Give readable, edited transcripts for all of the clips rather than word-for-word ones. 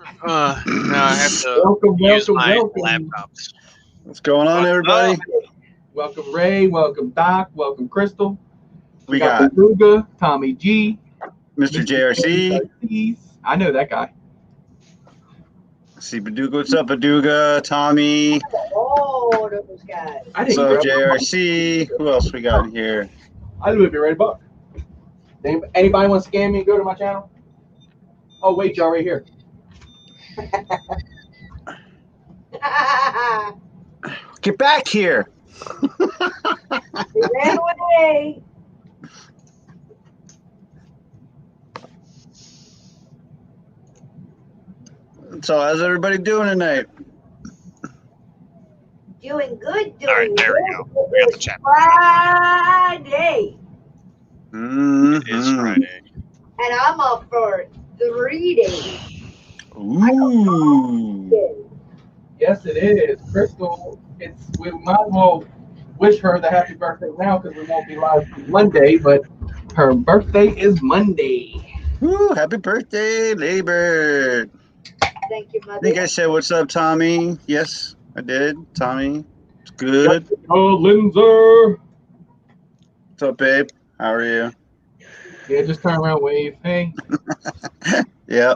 Now I have to Welcome, use welcome, my welcome. laptops. What's going on, everybody? Welcome, Ray. Welcome, Doc. Welcome, Crystal. We got Beluga, Tommy G, Mr. JRC. I know that guy. See Baduga. What's up, Baduga? Tommy. Oh, those guys. What's up, JRC? Who else we got in here? I will be right back. Anybody want to scan me and go to my channel? Oh, wait, y'all right here. Get back here. He ran away. So, how's everybody doing tonight? Doing good. All right, there we go. We got the chat. Friday. It is Friday. And I'm up for 3 days. Ooh. Yes, it is. Crystal, we might as well wish her the happy birthday now because we won't be live Monday, but her birthday is Monday. Woo, happy birthday, Lady Bird. Thank you, Mother. I think I said, what's up, Tommy? Yes, I did. Tommy, it's good. Oh, Linzer. What's up, babe? How are you? Yeah, just turn around, wave. Hey. Yeah.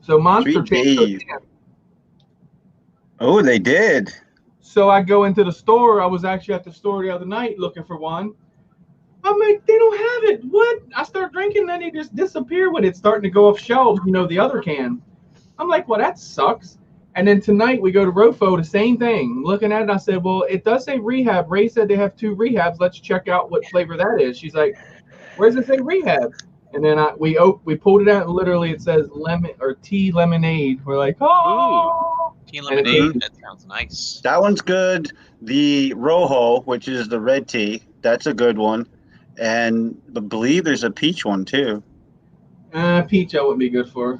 So Monster 3 changed days. their can. Oh, they did. So I go into the store. I was actually at the store the other night looking for one. I'm like, they don't have it. What? I start drinking, then they just disappear when it's starting to go off shelves, the other can. I'm like, well, that sucks. And then tonight we go to Rofo, the same thing. I'm looking at it, I said, well, it does say rehab. Ray said they have 2 rehabs. Let's check out what flavor that is. She's like, where does it say rehab? And then we pulled it out, and literally it says lemon or tea lemonade. We're like, oh. Ooh, tea lemonade. That sounds nice. That one's good. The Rojo, which is the red tea, that's a good one. And I believe there's a peach one too. Peach I wouldn't be good for.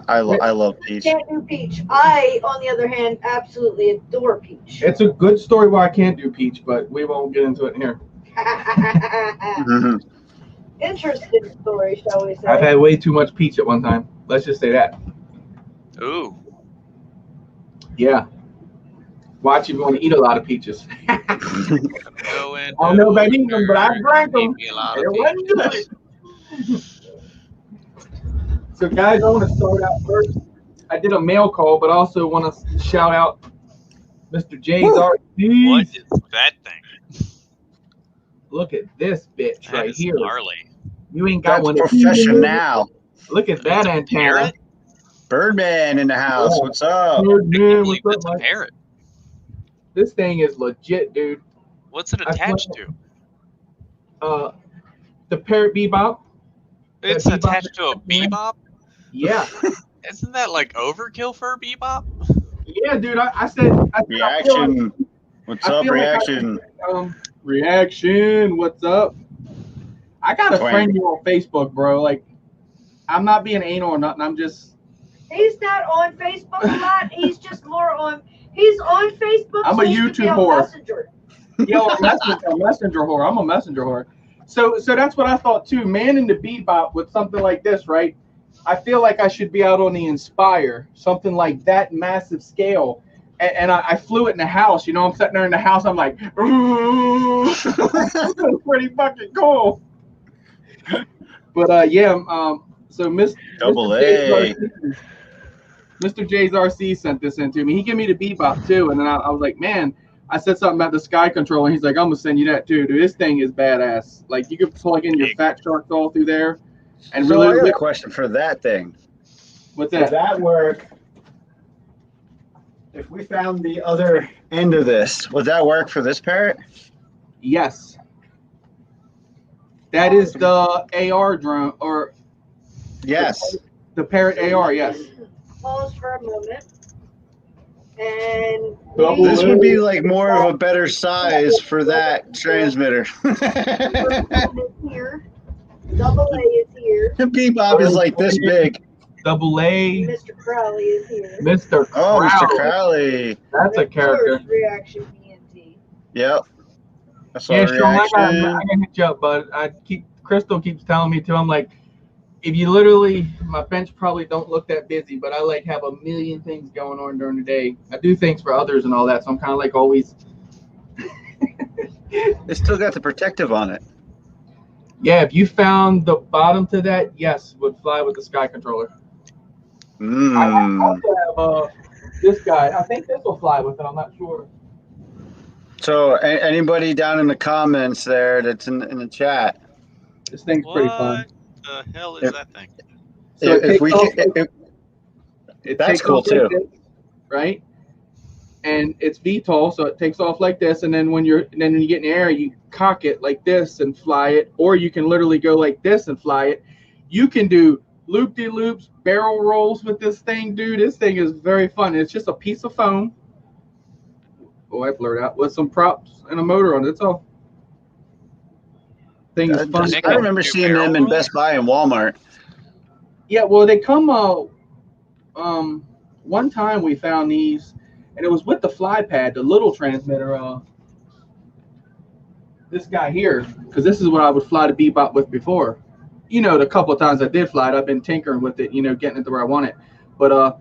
I love peach. Can't do peach. I, on the other hand, absolutely adore peach. It's a good story why I can't do peach, but we won't get into it here. Mm-hmm. Interesting story, shall we say. I've had way too much peach at one time. Let's just say that. Ooh. Yeah. Watch if you want to eat a lot of peaches. I don't know about eating them, but I drank them. It wasn't good. So, guys, I want to start out first. I did a mail call, but also want to shout out Mr. J's RC. What is that thing? Look at this bitch That right is here. gnarly. You ain't got That's one. professional. Look at that antenna. Parrot? Birdman in the house. Yeah. What's up? Birdman, Believe what's it's up, a Mike? parrot. This thing is legit, dude. What's it attached to? The Parrot Bebop. It's Bebop attached to a bebop? Yeah. Isn't that like overkill for a bebop? Yeah, dude. I said Reaction. What's up, Reaction? Reaction. What's up? I got to Twang. friend you on Facebook, bro. Like, I'm not being anal or nothing. I'm just. He's not on Facebook a lot. He's just more on. He's on Facebook. I'm a YouTube whore. Messenger. Yo, a messenger whore. I'm a messenger whore. So that's what I thought too. Man in the Bebop with something like this, right? I feel like I should be out on the Inspire, something like that massive scale. And I flew it in the house. I'm sitting there in the house. I'm like, ooh, that's pretty fucking cool. But so Double A. Mr. J's RC sent this in to me. He gave me the Bebop too, and then I was like, man. I said something about the Sky Controller. He's like, I'm gonna send you that too, dude. This thing is badass. Like, you can plug in your Fat Shark all through there, and So really. I got a question for that thing. What's Does that? that work? If we found the other end of this, would that work for this parrot? Yes. That is the AR drone, or Yes. the Parrot AR. Yes. Pause for a moment. And This would be like more of a better size for that transmitter. here. Double A is here. The Bebop is like this big. Double A. Mr. Crowley is here. Mr. Oh, Mr. Crowley. Crowley. That's a character. First reaction ENT. Yep. I saw Yeah, a Sean, I reaction. gotta hit you up, but Crystal keeps telling me to. I'm like, if you literally, my bench probably don't look that busy, but I like have a million things going on during the day. I do things for others and all that, so I'm kind of like always. It still got the protective on it. Yeah, if you found the bottom to that, yes, would fly with the sky controller. I also have this guy. I think this will fly with it. I'm not sure. So anybody down in the comments there that's in the chat, This thing's pretty fun. What the hell is that thing? So it if takes we off, can, it that's takes cool off like too. this, right? And it's VTOL, so it takes off like this, and then when you get in the air, you cock it like this and fly it, or you can literally go like this and fly it. You can do loop-de-loops, barrel rolls with this thing, dude. This thing is very fun. It's just a piece of foam. Oh, I blurred out with some props and a motor on it. That's all. Thing is fun. I remember seeing them in Best Buy and Walmart. Yeah, well, they come. One time we found these, and it was with the fly pad, the little transmitter. This guy here, because this is what I would fly the Bebop with before. You know, the couple of times I did fly it, I've been tinkering with it, you know, getting it to where I want it. But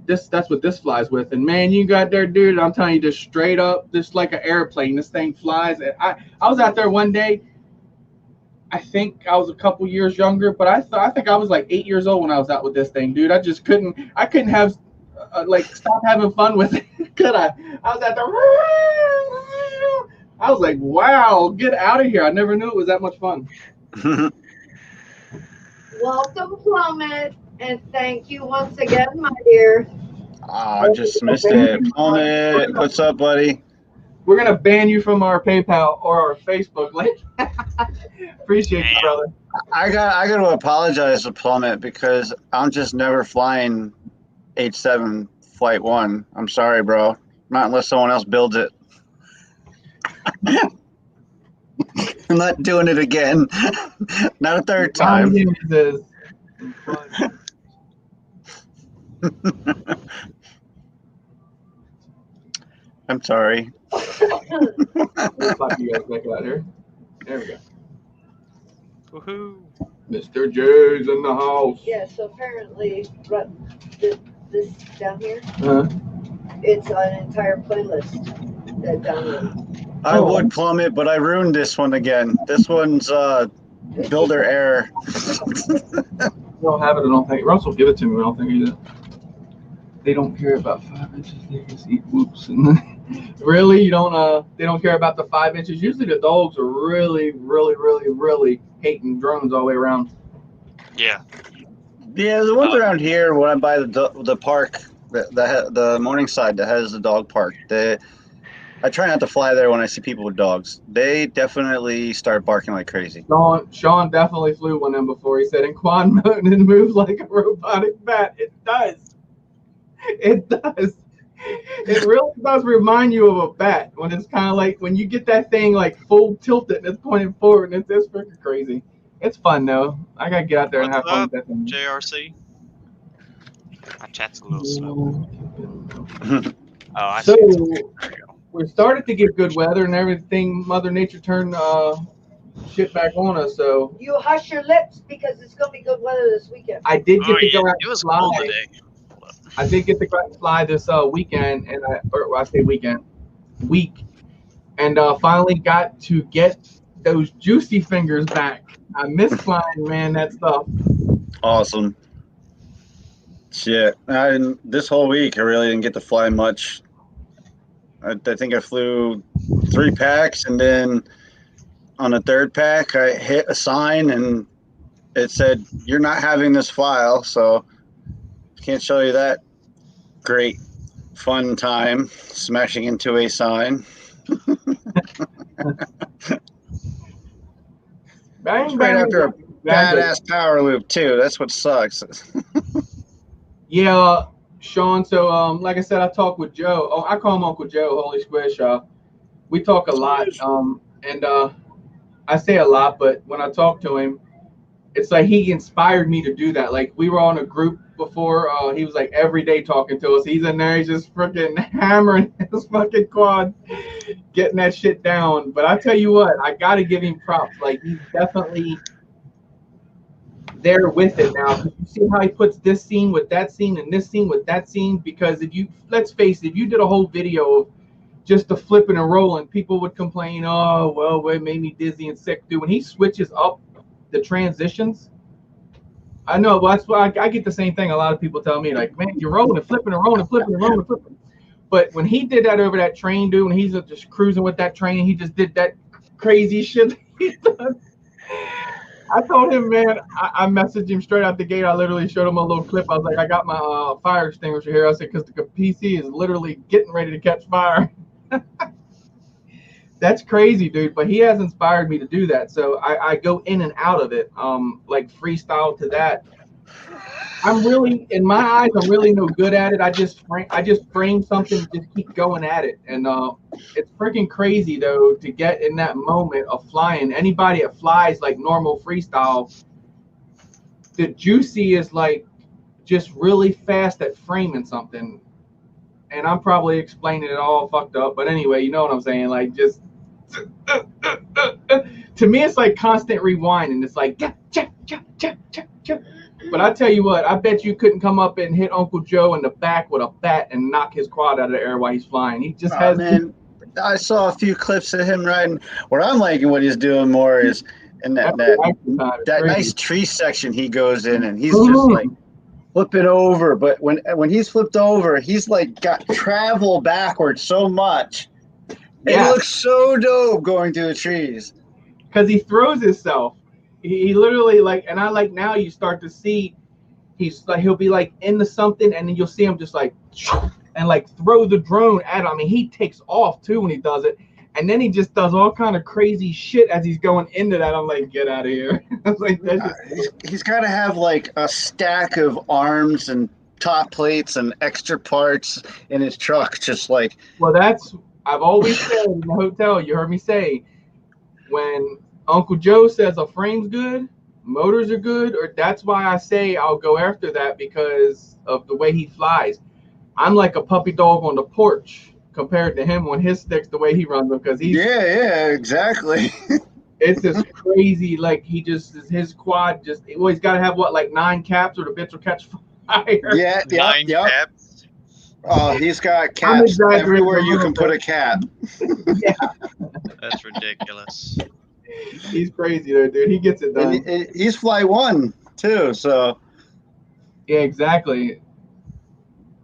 that's what this flies with. And man, you got there, dude. I'm telling you, just straight up, just like an airplane. This thing flies. And I was out there one day. I think I was a couple years younger, but I think I was like 8 years old when I was out with this thing, dude. I just couldn't have stop having fun with it. Could I? I was out there. I was like, wow, get out of here. I never knew it was that much fun. Welcome, Plummet, and thank you once again, my dear. I just missed it. Plummet, what's up, buddy? We're gonna ban you from our PayPal or our Facebook link. Appreciate you, brother. I got to apologize to Plummet because I'm just never flying H7 Flight 1. I'm sorry, bro. Not unless someone else builds it. I'm not doing it again. Not a third time. I'm sorry. There we go. Woohoo! Mr. J's in the house. Yeah, so apparently, this down here, Uh-huh. it's an entire playlist that downloads. I would Plummet, but I ruined this one again. This one's builder error. You don't have it, I don't think. Russell, give it to me. I don't think he did. They don't care about 5 inches. They just eat whoops. Really, you don't? They don't care about the 5 inches. Usually, the dogs are really, really, really, really hating drones all the way around. Yeah. Yeah, the ones around here when I buy the park, the Morningside that has the dog park. I try not to fly there when I see people with dogs. They definitely start barking like crazy. Sean definitely flew one of them before. He said in quad mode and moves like a robotic bat. It does. It does. It really does remind you of a bat when it's kind of like when you get that thing like full tilted and it's pointing forward and it's freaking crazy. It's fun though. I gotta get out there and have fun with that thing. JRC. My chat's a little slow. So we started to get good weather and everything. Mother Nature turned shit back on us. So you hush your lips because it's gonna be good weather this weekend. I did get to go out it was and fly. cool today. I did get to go out and fly this weekend, and I say week, and finally got to get those juicy fingers back. I miss flying, man. That stuff. Awesome. Shit. This whole week, I really didn't get to fly much. I think I flew 3 packs, and then on the 3rd pack, I hit a sign, and it said, "You're not having this file," so can't show you that great fun time smashing into a sign. Bang, right after a badass power loop too. That's what sucks. Yeah, Sean. So, like I said, I talk with Joe. Oh, I call him Uncle Joe. Holy Squish. We talk a lot. And I say a lot, but when I talk to him, it's like he inspired me to do that. Like we were on a group before. He was like every day talking to us. He's in there. He's just freaking hammering his fucking quad, getting that shit down. But I tell you what, I got to give him props. Like he's definitely there with it now. You see how he puts this scene with that scene and this scene with that scene? Because if you, let's face it, if you did a whole video of just the flipping and rolling, people would complain, oh, well, it made me dizzy and sick. Dude, when he switches up the transitions, I know, well, that's why I get the same thing. A lot of people tell me, like, man, you're rolling and flipping and rolling and flipping and rolling and flipping. But when he did that over that train, dude, when he's just cruising with that train, he just did that crazy shit he's done. I told him, man, I messaged him straight out the gate. I literally showed him a little clip. I was like, I got my fire extinguisher here. I said, because the PC is literally getting ready to catch fire. That's crazy, dude. But he has inspired me to do that. So I go in and out of it, like freestyle to that. I'm really, in my eyes, I'm really no good at it. I just frame something and just keep going at it. And it's freaking crazy, though, to get in that moment of flying. Anybody that flies like normal freestyle, the juicy is like just really fast at framing something. And I'm probably explaining it all fucked up. But anyway, you know what I'm saying? Like, just to me, it's like constant rewind. And it's like, but I tell you what, I bet you couldn't come up and hit Uncle Joe in the back with a bat and knock his quad out of the air while he's flying. He just has. Man, I saw a few clips of him riding. What I'm liking, what he's doing more is in that nice tree section he goes in, and he's just like flipping over. But when he's flipped over, he's like got travel backwards so much. It looks so dope going through the trees. Because he throws himself. He literally, like, and I like now you start to see he's like, he'll be like into something, and then you'll see him just like, and like throw the drone at him. I mean, he takes off too when he does it, and then he just does all kind of crazy shit as he's going into that. I'm like, get out of here. I was like, he's got to have like a stack of arms and top plates and extra parts in his truck, just like. Well, that's, I've always said in the hotel, you heard me say, when Uncle Joe says a frame's good, motors are good, or that's why I say I'll go after that, because of the way he flies. I'm like a puppy dog on the porch compared to him on his sticks, the way he runs them, because he's exactly. It's just crazy. Like, he just, his quad just, well, he's got to have what, like 9 caps, or the bitch will catch fire. Yeah, 9 caps. Oh, he's got caps everywhere you can put a cap. Yeah, That's ridiculous. he's crazy though, dude. He gets it done. And he's fly 1 too, so. Yeah, exactly.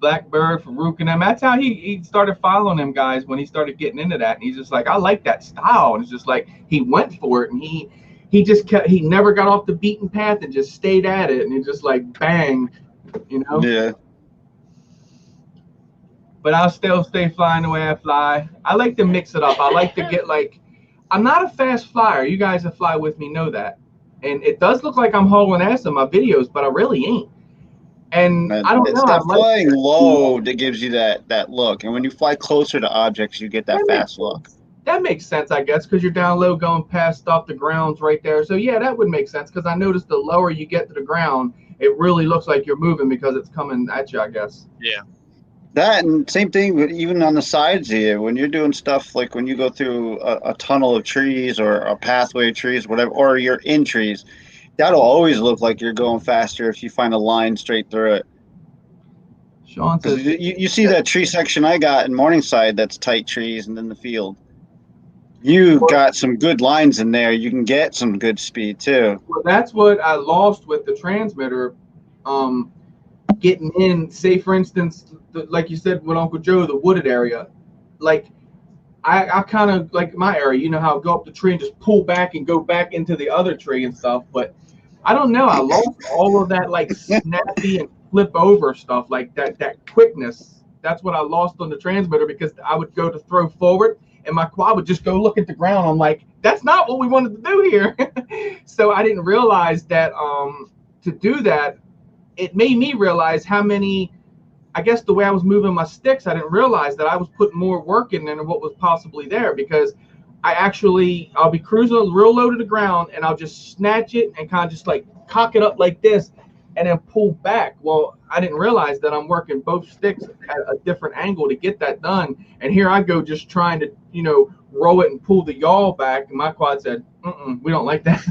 Blackbird, Farouk, and them. That's how he started following them guys when he started getting into that. And he's just like, I like that style. And it's just like he went for it, and he just kept. He never got off the beaten path and just stayed at it. And it just like bang, you know. Yeah. But I'll still stay flying the way I fly. I like to mix it up. I like to get like, I'm not a fast flyer. You guys that fly with me know that. And it does look like I'm hauling ass in my videos, but I really ain't. And I don't know. It's that flying low that gives you that look. And when you fly closer to objects, you get that fast look. That makes sense, I guess, because you're down low going past stuff, the ground's right there. So, yeah, that would make sense, because I noticed the lower you get to the ground, it really looks like you're moving because it's coming at you, I guess. Yeah. That, and same thing, but even on the sides here, when you're doing stuff like when you go through a tunnel of trees or a pathway of trees, whatever, or you're in trees, that'll always look like you're going faster if you find a line straight through it. Sean says, you see that tree section I got in Morningside that's tight trees and then the field. You got some good lines in there. You can get some good speed too. Well, that's what I lost with the transmitter. Getting in, say for instance, like you said with Uncle Joe, the wooded area. Like I kind of like my area. You know how I go up the tree and just pull back and go back into the other tree and stuff. But I don't know. I lost all of that like snappy and flip over stuff, like that quickness. That's what I lost on the transmitter, because I would go to throw forward and my quad would just go look at the ground. I'm like, that's not what we wanted to do here. So I didn't realize that to do that, it made me realize how many, I guess the way I was moving my sticks, I didn't realize that I was putting more work in than what was possibly there, because I'll be cruising real low to the ground and I'll just snatch it and kind of just like cock it up like this and then pull back. Well, I didn't realize that I'm working both sticks at a different angle to get that done. And here I go just trying to, roll it and pull the yaw back. And my quad said, we don't like that.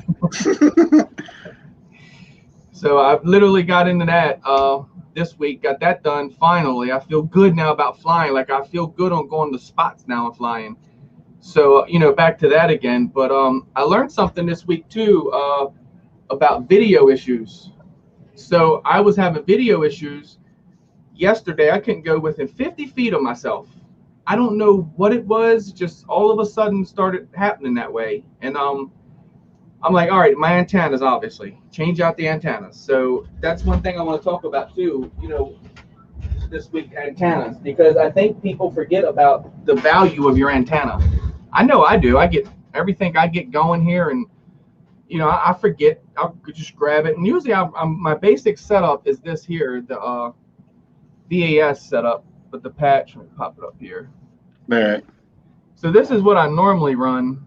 So I've literally got into that this week. Got that done finally. I feel good now about flying. Like I feel good on going to spots now and flying. So back to that again. But I learned something this week too about video issues. So I was having video issues yesterday. I couldn't go within 50 feet of myself. I don't know what it was. Just all of a sudden started happening that way. And I'm like, all right, my antennas, obviously change out the antennas. So that's one thing I want to talk about too, this week, antennas, because I think people forget about the value of your antenna. I know I do. I get everything I get going here, and I forget. I'll just grab it, and usually my basic setup is this here, the VAS setup, but the patch. Let me pop it up here. All right. So this is what I normally run.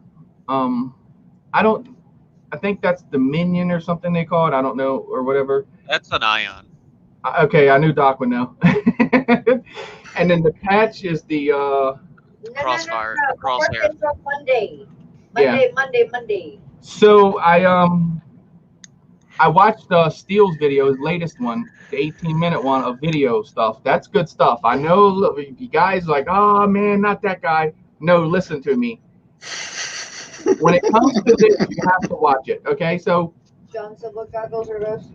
I think that's the Minion or something they call it. I don't know, or whatever. That's an Ion. Okay, I knew Doc would know. And then the patch is the Crossfire. No. Crosshair. Birthday's on Monday. Yeah. Monday. So I watched Steele's video, his latest one, the 18-minute one of video stuff. That's good stuff. I know you guys are like, oh man, not that guy. No, listen to me. When it comes to this, you have to watch it. Okay, so John Silva goggles are those?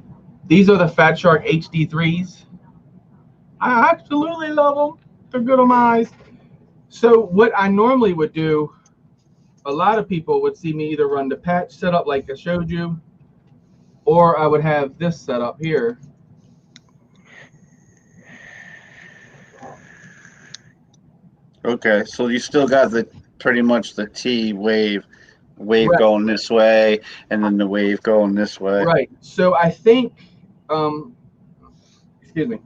these are the Fat Shark HD3s. I absolutely love them. They're good on my eyes. So what I normally would do, a lot of people would see me either run the patch setup like I showed you, or I would have this setup here. Okay, so you still got pretty much the T wave Right. going this way, and then the wave going this way. Right. So I think, excuse me.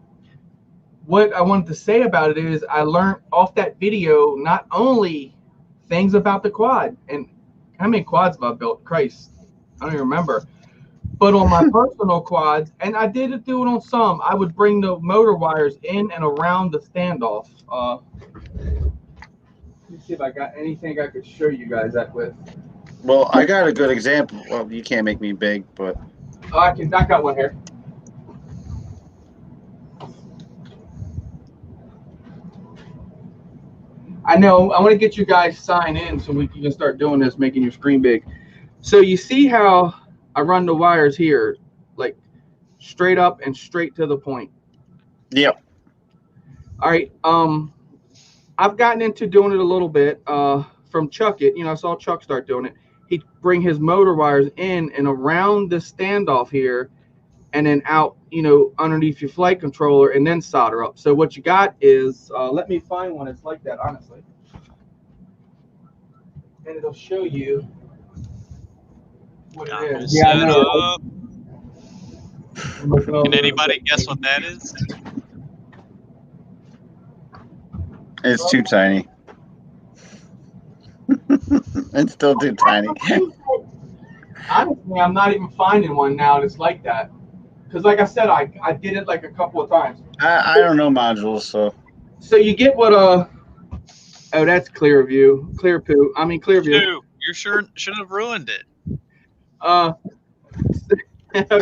What I wanted to say about it is I learned off that video not only things about the quad, and how many quads have I built? Christ, I don't even remember. But on my personal quads, and I did do it on some, I would bring the motor wires in and around the standoff. Let me see if I got anything I could show you guys that with. Well, I got a good example. Well, you can't make me big, but I got one here. I know. I want to get you guys signed in so we can start doing this, making your screen big. So you see how I run the wires here, like straight up and straight to the point. yep. All right. I've gotten into doing it a little bit from Chuck it. I saw Chuck start doing it. He'd bring his motor wires in and around the standoff here, and then out, underneath your flight controller, and then solder up. So what you got is, let me find one that's like that, honestly. And it'll show you what it is. Yeah, I know. Can anybody guess what that is? It's too tiny. It's still too tiny. Honestly, I'm not even finding one now that's like that. Because like I said, I did it like a couple of times. I don't know modules, so. So you get what oh, that's Clearview. Clearview. Dude, you should have ruined it.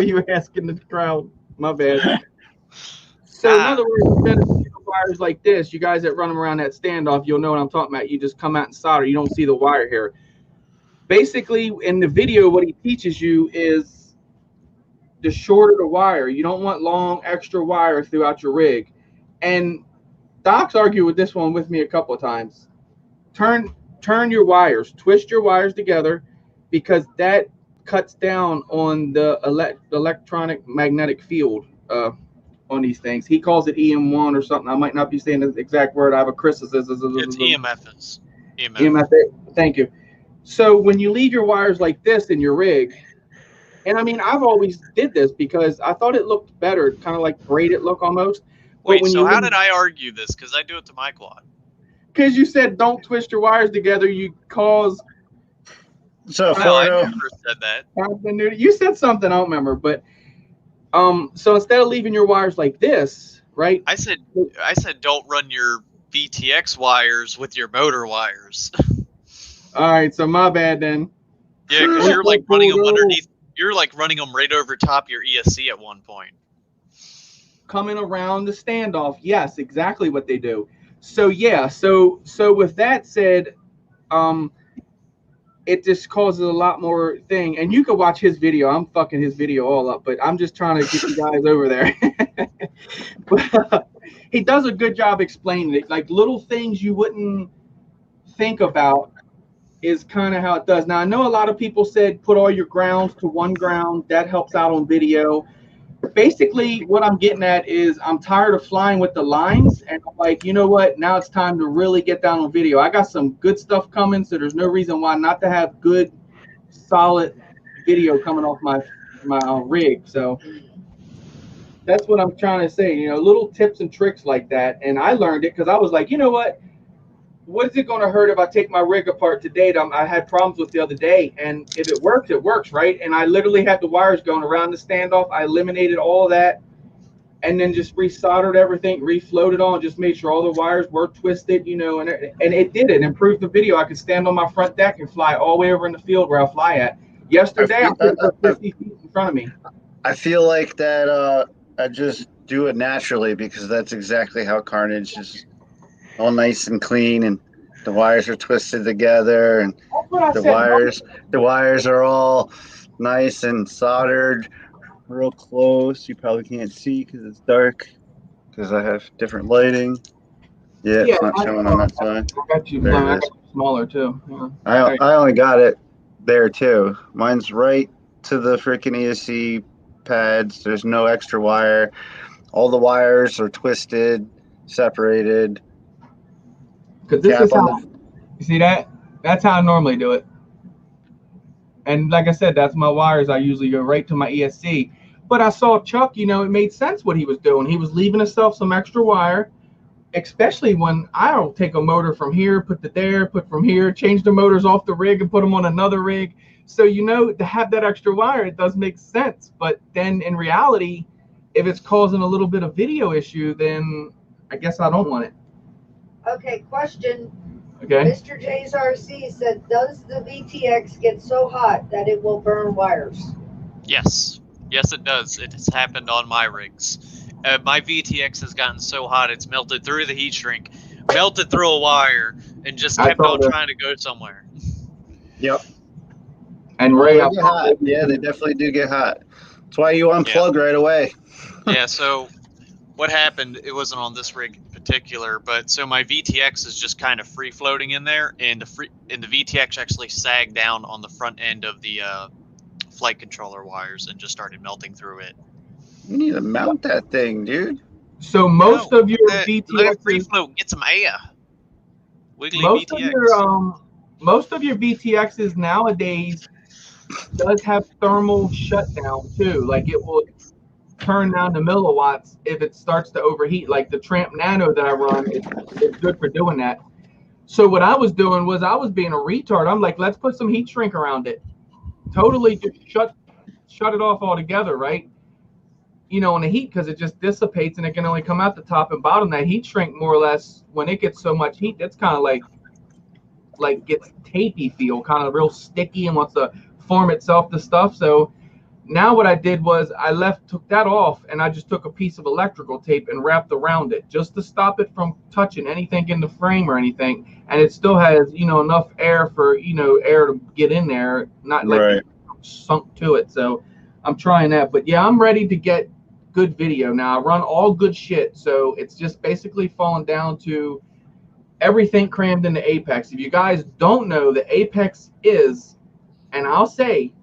You asking the crowd. My bad. So in other words, instead of wires like this, you guys that run them around that standoff, you'll know what I'm talking about. You just come out and solder. You don't see the wire here. Basically, in the video, what he teaches you is the shorter the wire. You don't want long extra wire throughout your rig. And Doc's argued with this one with me a couple of times. Turn your wires, twist your wires together, because that cuts down on the electronic magnetic field on these things. He calls it EM1 or something. I might not be saying the exact word. I have a criticism. It's EMFs. EMF. Thank you. So when you leave your wires like this in your rig, and I mean, I've always did this because I thought it looked better, kind of like braided look almost. Wait, so how did I argue this? Because I do it to my quad. Because you said don't twist your wires together. You cause. So No, I never said that. You said something, I don't remember, but so instead of leaving your wires like this, right? I said don't run your VTX wires with your motor wires. All right, so my bad then. Yeah, because you're like running them underneath. You're like running them right over top your ESC at one point. Coming around the standoff, yes, exactly what they do. So yeah, so with that said, it just causes a lot more thing. And you can watch his video. I'm fucking his video all up, but I'm just trying to get you guys over there. But he does a good job explaining it. Like little things you wouldn't think about is kind of how it does. Now I know a lot of people said put all your grounds to one ground. That helps out on video. Basically, what I'm getting at is I'm tired of flying with the lines, and I'm like, you know what? Now it's time to really get down on video. I got some good stuff coming, so there's no reason why not to have good, solid video coming off my rig. So that's what I'm trying to say. You know, little tips and tricks like that, and I learned it because I was like, you know what? What is it going to hurt if I take my rig apart today that I had problems with the other day? And if it works, right? And I literally had the wires going around the standoff. I eliminated all that and then just resoldered everything, refloated on, just made sure all the wires were twisted, you know, and it did it. Improved the video. I could stand on my front deck and fly all the way over in the field where I fly at. Yesterday, I put 50 feet in front of me. I feel like that I just do it naturally because that's exactly how Carnage is. All nice and clean, and the wires are twisted together, and the wires are all nice and soldered real close. You probably can't see because it's dark because I have different lighting. Yeah, it's not showing on that side. I got you. I got you smaller too. Yeah. I only got it there too. Mine's right to the freaking ESC pads. There's no extra wire. All the wires are twisted, separated. Because this is how, you see that? That's how I normally do it. And like I said, that's my wires. I usually go right to my ESC. But I saw Chuck, you know, it made sense what he was doing. He was leaving himself some extra wire, especially when I'll take a motor from here, put it there, put from here, change the motors off the rig and put them on another rig. So, you know, to have that extra wire, it does make sense. But then in reality, if it's causing a little bit of video issue, then I guess I don't want it. Okay, question. Okay. Mr. J's RC said, does the VTX get so hot that it will burn wires? Yes. Yes, it does. It has happened on my rigs. My VTX has gotten so hot it's melted through the heat shrink, melted through a wire, and just kept on trying to go somewhere. Yep. And Ray, yeah, they definitely do get hot. That's why you unplug right away. Yeah, so what happened, it wasn't on this rig in particular, but so my VTX is just kind of free floating in there, and the VTX actually sagged down on the front end of the flight controller wires and just started melting through it. You need to mount that thing, dude. So most of your VTX free float, get some air. Wiggly most VTX. Most of your VTXs nowadays does have thermal shutdown too. Like it will turn down to milliwatts if it starts to overheat. Like the Tramp Nano that I run, it's good for doing that. So what I was doing was I was being a retard. I'm like, let's put some heat shrink around it. Totally just shut it off altogether, right? You know, in the heat, because it just dissipates and it can only come out the top and bottom. That heat shrink, more or less, when it gets so much heat, it's kind of like gets tapey feel, kind of real sticky and wants to form itself to stuff. So now what I did was I took that off, and I just took a piece of electrical tape and wrapped around it just to stop it from touching anything in the frame or anything. And it still has, you know, enough air for, you know, air to get in there, not like sunk to it. So I'm trying that. But yeah, I'm ready to get good video now. I run all good shit. So it's just basically falling down to everything crammed into Apex. If you guys don't know, the Apex is, and I'll say,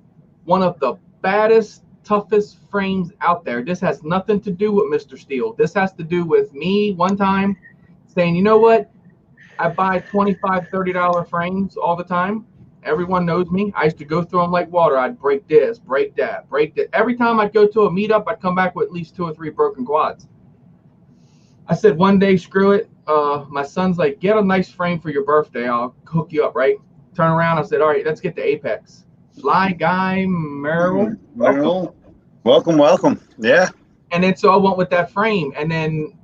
one of the baddest, toughest frames out there. This has nothing to do with Mr. Steel. This has to do with me one time saying, you know what? I buy $25, $30 frames all the time. Everyone knows me. I used to go through them like water. I'd break this, break that, break that. Every time I'd go to a meetup, I'd come back with at least 2 or 3 broken quads. I said one day, screw it. My son's like, get a nice frame for your birthday. I'll hook you up, right? Turn around. I said, all right, let's get the Apex. Fly Guy Merrill. Welcome. Yeah. And then so I went with that frame. And then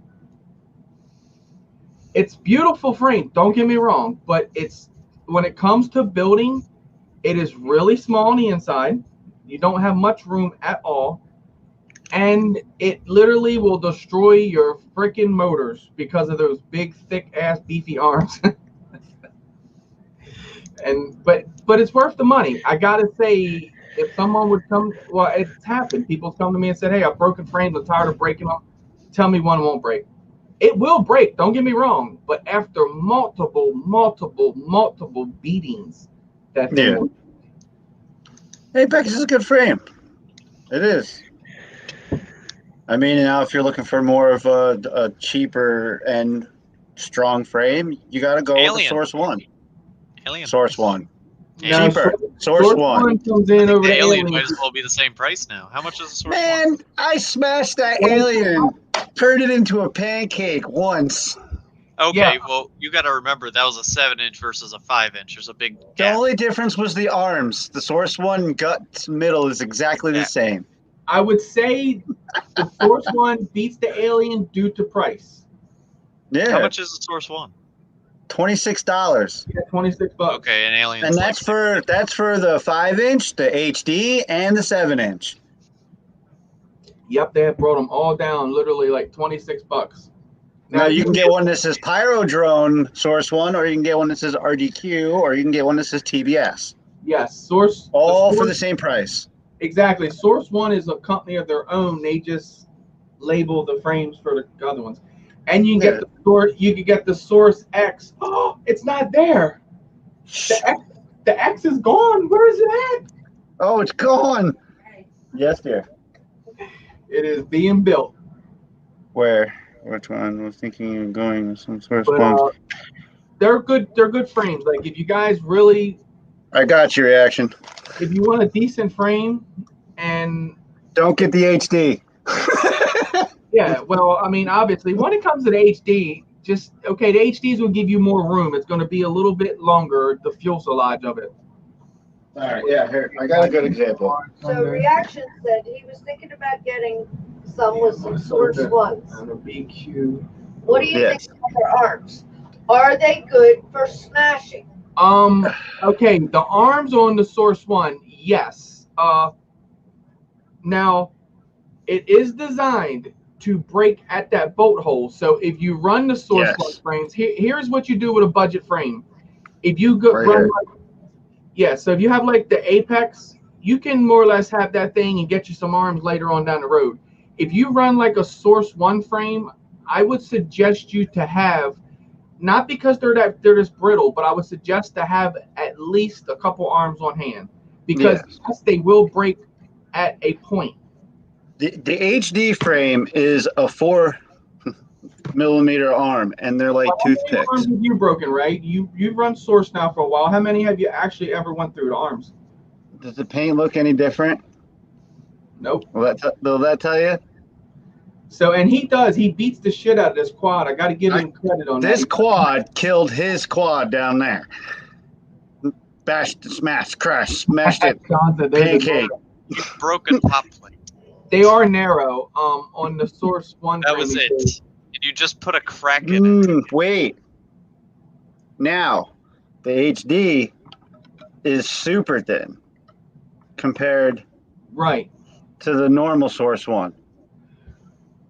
it's beautiful frame. Don't get me wrong. But it's when it comes to building, it is really small on the inside. You don't have much room at all. And it literally will destroy your freaking motors because of those big, thick ass, beefy arms. But it's worth the money. I gotta say, if someone would come, well, it's happened. People come to me and said, "Hey, I've broken frames. I'm tired of breaking them. Tell me one won't break." It will break. Don't get me wrong. But after multiple beatings, that thing will. Apex is a good frame. It is. I mean, now if you're looking for more of a cheaper and strong frame, you got to go with the Source One. Alien. Source One. Yeah. Cheaper. Source One. Comes in over the the Alien might as well be the same price now. How much is the Source Man, One? I smashed that Alien, turned it into a pancake once. Okay, well, you got to remember that was a 7-inch versus a 5-inch. There's a big gap. The only difference was the arms. The Source One gut middle is exactly the same. I would say the Source One beats the Alien due to price. Yeah. How much is the Source One? $26. Yeah, $26. Okay, an Alien. And that's for the 5-inch, the HD, and the 7-inch. Yep, they have brought them all down, literally like $26. Now you can get one that says Pyro Drone Source One, or you can get one that says RDQ, or you can get one that says TBS. Yes, Source. All for the same price. Exactly. Source One is a company of their own. They just label the frames for the other ones, and you can get the Source. You can get the Source X. Oh, it's not there. The X is gone. Where is it at? Oh, it's gone. Yes, dear. It is being built. Where? Which one? I was thinking of going with some Source But, One. they're good. They're good frames. Like if you guys really, I got your reaction. if you want a decent frame, and don't get the HD. yeah, well, I mean, obviously, when it comes to the HD, the HDs will give you more room. It's going to be a little bit longer, the fuselage of it. All right, yeah, here, I got a good example. So Reaction said he was thinking about getting some with some Source Ones. On a BQ. What do you think of their arms? Are they good for smashing? Okay, the arms on the Source One, yes. Now, it is designed to break at that bolt hole. So if you run the Source One frames, here's what you do with a budget frame. If you go so if you have like the Apex, you can more or less have that thing and get you some arms later on down the road. If you run like a Source One frame, I would suggest you to have, not because they're this brittle, but I would suggest to have at least a couple arms on hand, because yes, they will break at a point. The HD frame is a 4mm arm, and they're like toothpicks. How many arms have you broken, right? You've run Source now for a while. How many have you actually ever went through the arms? Does the paint look any different? Nope. Will that tell you? So, and he beats the shit out of this quad. I got to give him credit on that. This quad killed his quad down there. Bashed, smashed, crushed, smashed it. Pancake. Broken top plate. They are narrow. On the Source One. That was it. Did you just put a crack in it? Wait. Now, the HD is super thin compared to the normal Source One.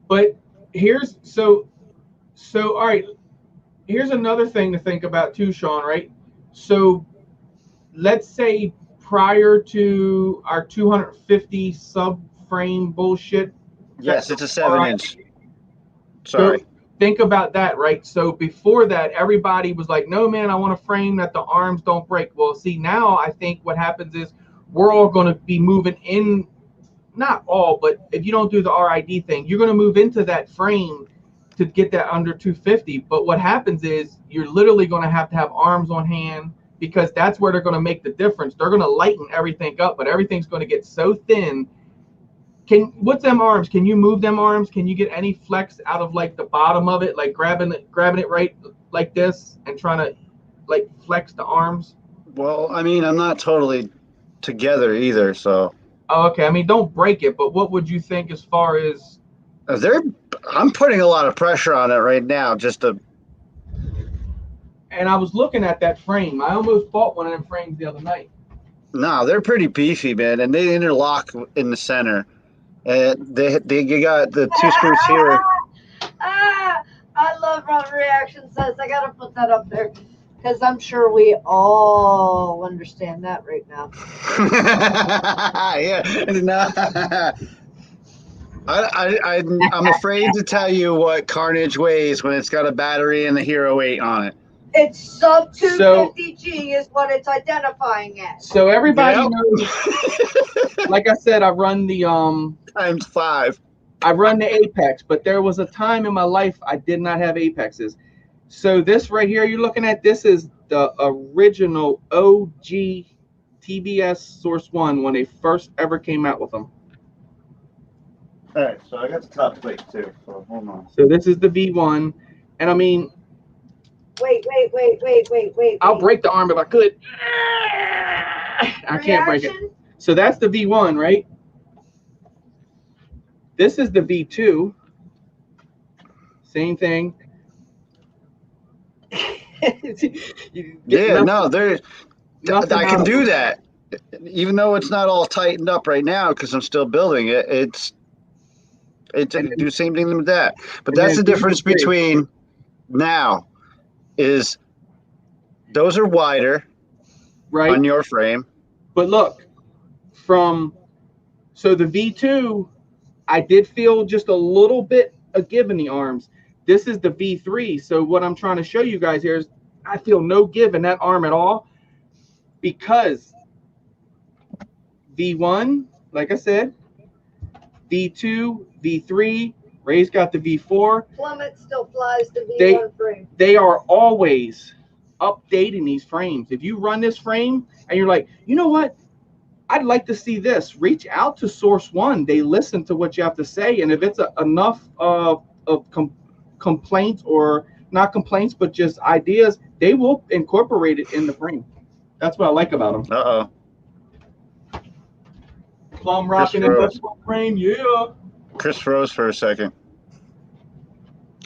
But here's all right. Here's another thing to think about too, Sean, right? So let's say prior to our 250 subframe bullshit. Yes, it's a 7-inch. Sorry. So think about that, right? So before that, everybody was like, no, man, I want a frame that the arms don't break. Well, see, now I think what happens is we're all going to be moving in. Not all, but if you don't do the RID thing, you're going to move into that frame to get that under 250. But what happens is you're literally going to have arms on hand, because that's where they're going to make the difference. They're going to lighten everything up, but everything's going to get so thin. What's them arms? Can you move them arms? Can you get any flex out of like the bottom of it, like grabbing it right like this and trying to like flex the arms? Well, I mean, I'm not totally together either, so. Oh, okay. I mean, don't break it, but what would you think as far as? I'm putting a lot of pressure on it right now, just to. And I was looking at that frame. I almost bought one of them frames the other night. No, they're pretty beefy, man, and they interlock in the center. And you got the two screws here. I love Ron Reaction Says. I gotta put that up there because I'm sure we all understand that right now. Yeah, no. I'm afraid to tell you what Carnage weighs when it's got a battery and the Hero 8 on it. It's sub 250G is what it's identifying as. So everybody Yep. knows. Like I said, I run the Times 5. I run the Apex, but there was a time in my life I did not have Apexes. So this right here you're looking at, this is the original OG TBS Source 1 when they first ever came out with them. All right, so I got the top plate too. So hold on. So this is the V1, and I mean, Wait. I'll break the arm if I could. I can't break it. So that's the V1, right? This is the V2. Same thing. Yeah, no, there's. I can do that, even though it's not all tightened up right now because I'm still building it. It can do the same thing with that. But that's the difference between now is those are wider, right, on your frame. But look, so the V2, I did feel just a little bit of give in the arms. This is the V3. So what I'm trying to show you guys here is I feel no give in that arm at all because V1, like I said, V2, V3, Ray's got the V4. Plummet still flies the V1 frame. They are always updating these frames. If you run this frame and you're like, you know what? I'd like to see this. Reach out to Source One. They listen to what you have to say, and if it's enough of complaints or not complaints, but just ideas, they will incorporate it in the frame. That's what I like about them. Plum rocking industrial frame, yeah. Chris froze for a second.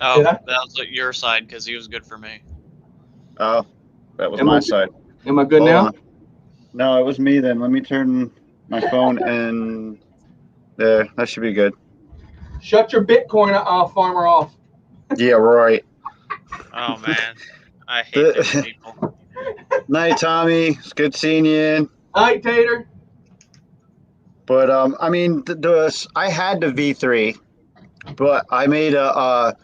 Oh, that was your side because he was good for me. Oh, that was my side. Am I good Hold now? on. No, it was me then. Let me turn my phone and there. That should be good. Shut your Bitcoin farmer off. Yeah, right. Oh, man. I hate those people. Night, Tommy. It's good seeing you. Night, Tater. But, I mean, I had the V3, but I made a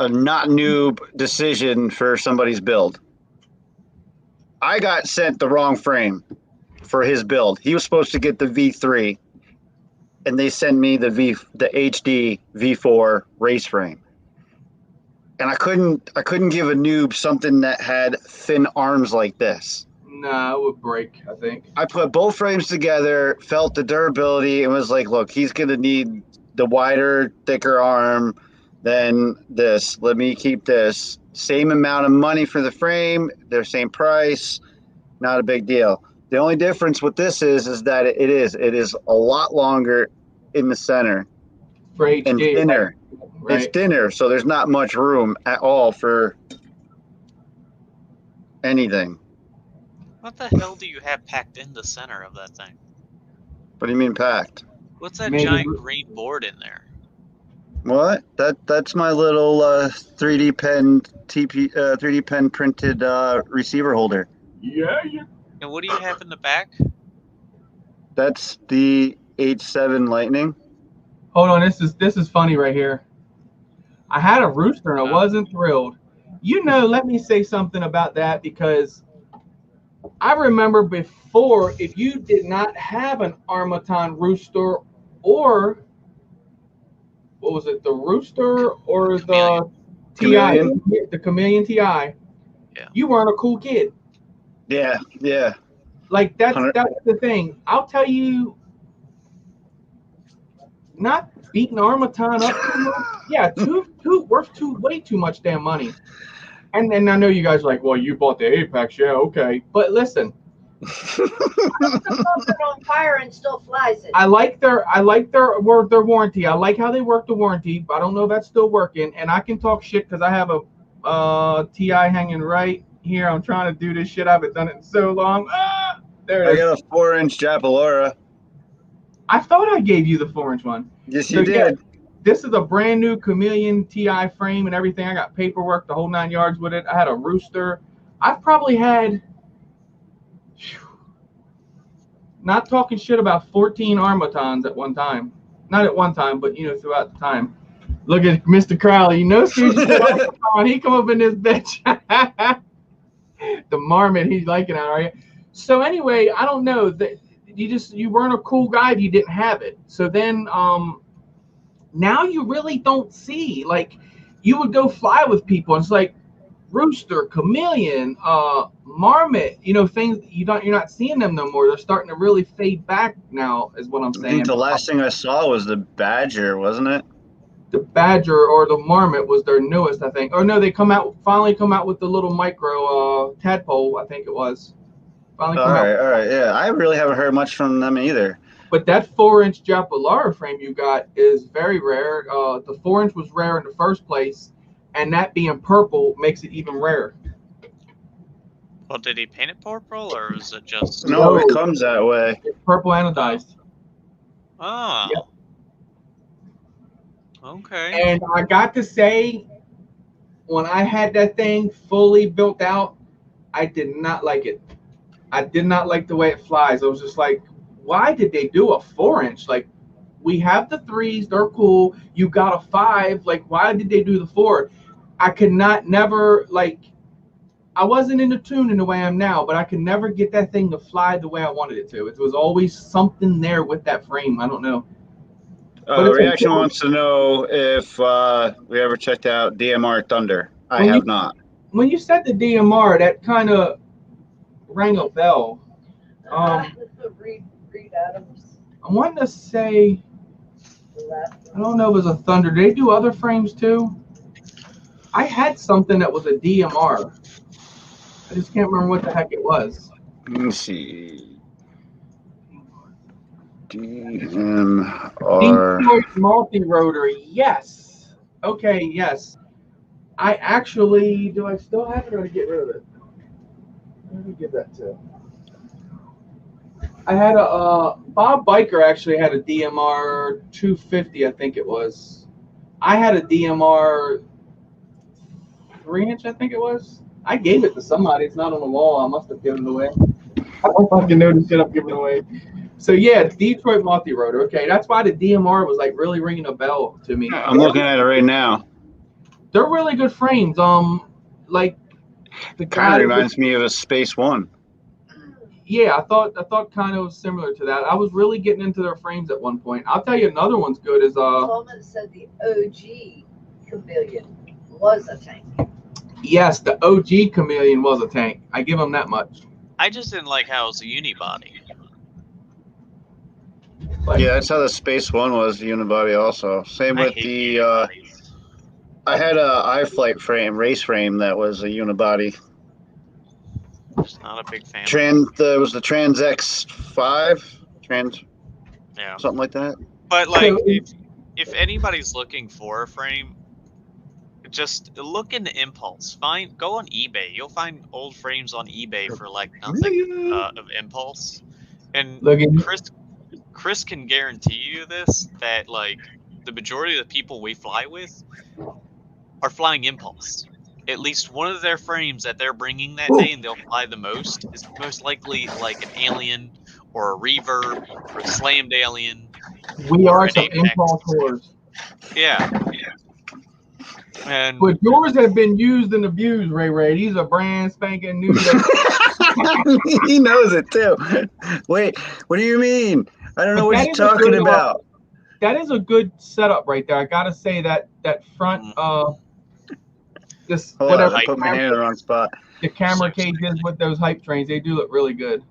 not noob decision for somebody's build. I got sent the wrong frame for his build. He was supposed to get the V3, and they sent me the HD V4 race frame. And I couldn't give a noob something that had thin arms like this. Nah, it would break, I think. I put both frames together, felt the durability, and was like, look, he's gonna need the wider, thicker arm than this. Let me keep this. Same amount of money for the frame, they're same price, not a big deal. The only difference with this is that it is a lot longer in the center for HD, and thinner. Right. It's thinner, so there's not much room at all for anything. What the hell do you have packed in the center of that thing? What do you mean packed? What's that giant green board in there? What? That's my little 3D pen 3D pen printed receiver holder. Yeah. And what do you have in the back? That's the H7 Lightning. Hold on, this is funny right here. I had a Rooster and I wasn't thrilled. Let me say something about that because I remember before, if you did not have an Armaton Rooster or what was it, the Rooster or the Chameleon. TI, the Chameleon TI, you weren't a cool kid. Yeah. Like that's the thing. I'll tell you, not beating Armaton up too much. Yeah, way too much damn money. And then I know you guys are like, well, you bought the Apex, yeah, okay. But listen, on fire and still flies it. I like their warranty. I like how they work the warranty. I don't know if that's still working. And I can talk shit because I have a TI hanging right here. I'm trying to do this shit. I haven't done it in so long. There I it is. got a 4-inch Japalora. I thought I gave you the 4-inch one. Yes, So, you yeah, did. this is a brand new Chameleon TI frame and everything. I got paperwork, the whole 9 yards with it. I had a rooster. I've probably had, not talking shit, about 14 Armatons at one time. Not at one time, but, throughout the time. Look at Mr. Crowley. Susan said Armaton. He come up in this bitch. The marmot, he's liking it, all right? So anyway, I don't know. That you weren't a cool guy if you didn't have it. So then now you really don't see, like, you would go fly with people and it's like rooster, chameleon, marmot, things you're not seeing them no more. They're starting to really fade back now, is what I'm I saying. think the last thing I saw was the badger, wasn't it? The badger or the marmot was their newest, I think. Or no, they finally come out with the little micro tadpole, I think it was. Finally come out. All right, yeah. I really haven't heard much from them either. But that 4-inch Japalora frame you got is very rare. The 4-inch was rare in the first place, and that being purple makes it even rarer. Well, did he paint it purple, or is it just? No, it comes that way. It's purple anodized. Oh. Yep. Okay. And I got to say, when I had that thing fully built out, I did not like it. I did not like the way it flies. I was just like, why did they do a 4-inch? Like, we have the 3s, they're cool. You got a 5. Like, why did they do the 4? I could never, like, I wasn't in the tune in the way I am now, but I could never get that thing to fly the way I wanted it to. It was always something there with that frame. I don't know. Reaction wants to know if we ever checked out DMR Thunder. I have not. When you said the DMR, that kind of rang a bell. Reed Adams. I wanted to say, I don't know if it was a Thunder. Did they do other frames too? I had something that was a DMR. I just can't remember what the heck it was. Let me see. DMR. Detroit multi-rotor, yes. Okay, yes. I actually, do I still have it or get rid of it? Let me give that to. I had a, Bob Biker actually had a DMR 250, I think it was. I had a DMR 3-inch, I think it was. I gave it to somebody. It's not on the wall. I must have given it away. I don't fucking know the shit I'm giving away. So yeah, Detroit multi-rotor. Okay, that's why the DMR was like really ringing a bell to me. I'm looking at it right now. They're really good frames. Like the Kind of reminds me of a Space One. Yeah, I thought kind of similar to that. I was really getting into their frames at one point. I'll tell you another one's good is Coleman said the OG Chameleon was a tank. Yes, the OG Chameleon was a tank. I give them that much. I just didn't like how it was a unibody. Like, Yeah, that's how the Space One was, the unibody also. Same with the I had a iFlight frame, race frame that was a unibody. Just not a big fan. It was the Trans X5, Yeah. something like that. But like, if anybody's looking for a frame, just look into Impulse. Go on eBay. You'll find old frames on eBay for like nothing of Impulse. And Chris can guarantee you this, that like the majority of the people we fly with are flying Impulse. At least one of their frames that they're bringing that day and they'll fly the most is most likely like an Alien or a Reverb or a Slammed Alien. We are some Impulse whores. Yeah. And but yours have been used and abused, Ray. These are brand spanking new. He knows it too. Wait, what do you mean? I don't know what you're talking about. That is a good setup right there. I gotta say that front I put my hand in the wrong spot. The camera cages with those hype trains, they do look really good.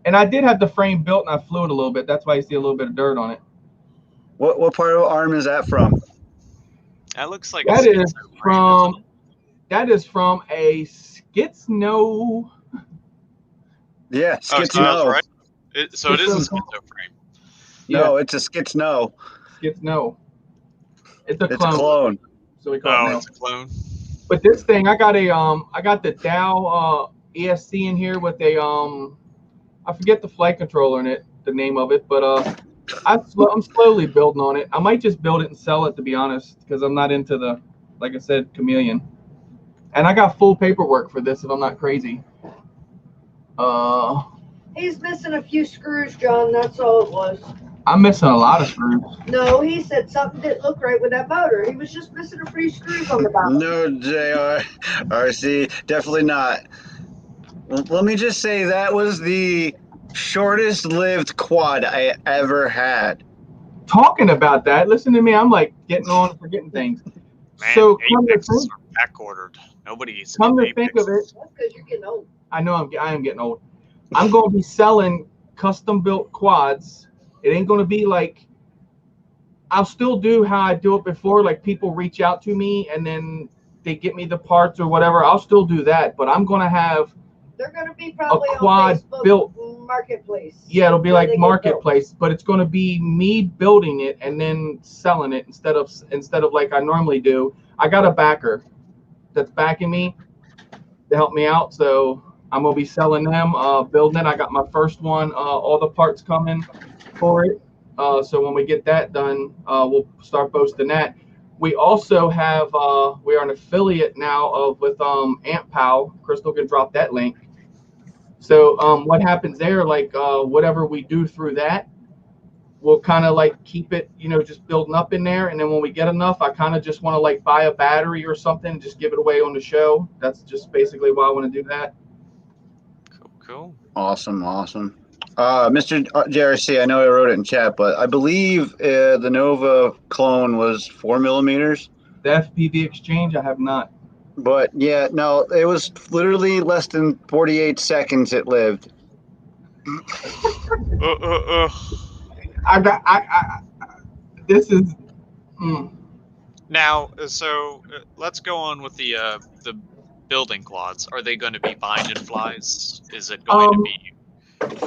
And I did have the frame built and I flew it a little bit. That's why you see a little bit of dirt on it. What part of the arm is that from? That looks like that is from a Skitsno. Yeah, Skitsno. Right. So it is a Skitsno frame. No, it's a Skitsno. Skitsno. It's a clone. clone. So we call it it's a clone. But this thing, I got the Dow ESC in here with a I forget the flight controller in it, the name of it, but I'm slowly building on it. I might just build it and sell it, to be honest, because I'm not into the, like I said, chameleon. And I got full paperwork for this if I'm not crazy. He's missing a few screws, John. That's all it was. I'm missing a lot of screws. No, he said something didn't look right with that motor. He was just missing a few screws on the bottom. No, JR. RC, definitely not. Let me just say that was the shortest lived quad I ever had. Talking about that, listen to me. I'm like getting on and forgetting things. Man, So come to Apexes think, are back ordered. Nobody's come to getting think of it, Apexes. That's because you're getting old. I know I am getting old. I'm going to be selling custom built quads. It ain't going to be like, I'll still do how I do it before. Like people reach out to me and then they get me the parts or whatever. I'll still do that, but I'm going to have They're going to be probably a quad on Facebook built. Marketplace. Yeah, it'll be Where like they get marketplace, but it's going to be me building it and then selling it instead of like I normally do. I got a backer that's backing me to help me out, so I'm gonna be selling them, building it. I got my first one, all the parts coming for it. So when we get that done, we'll start posting that. We also have we are an affiliate now of with Amp Pal. Crystal can drop that link. So what happens there, like whatever we do through that, we'll kind of like keep it, you know, just building up in there. And then when we get enough, I kind of just want to like buy a battery or something and just give it away on the show. That's just basically why I want to do that. Cool. Awesome. Mr. JRC, I know I wrote it in chat, but I believe the Nova clone was 4mm. The FPV exchange, I have not. But yeah, no, it was literally less than 48 seconds it lived. This is. Now, so let's go on with the building quads. Are they going to be bind and flies? Is it going to be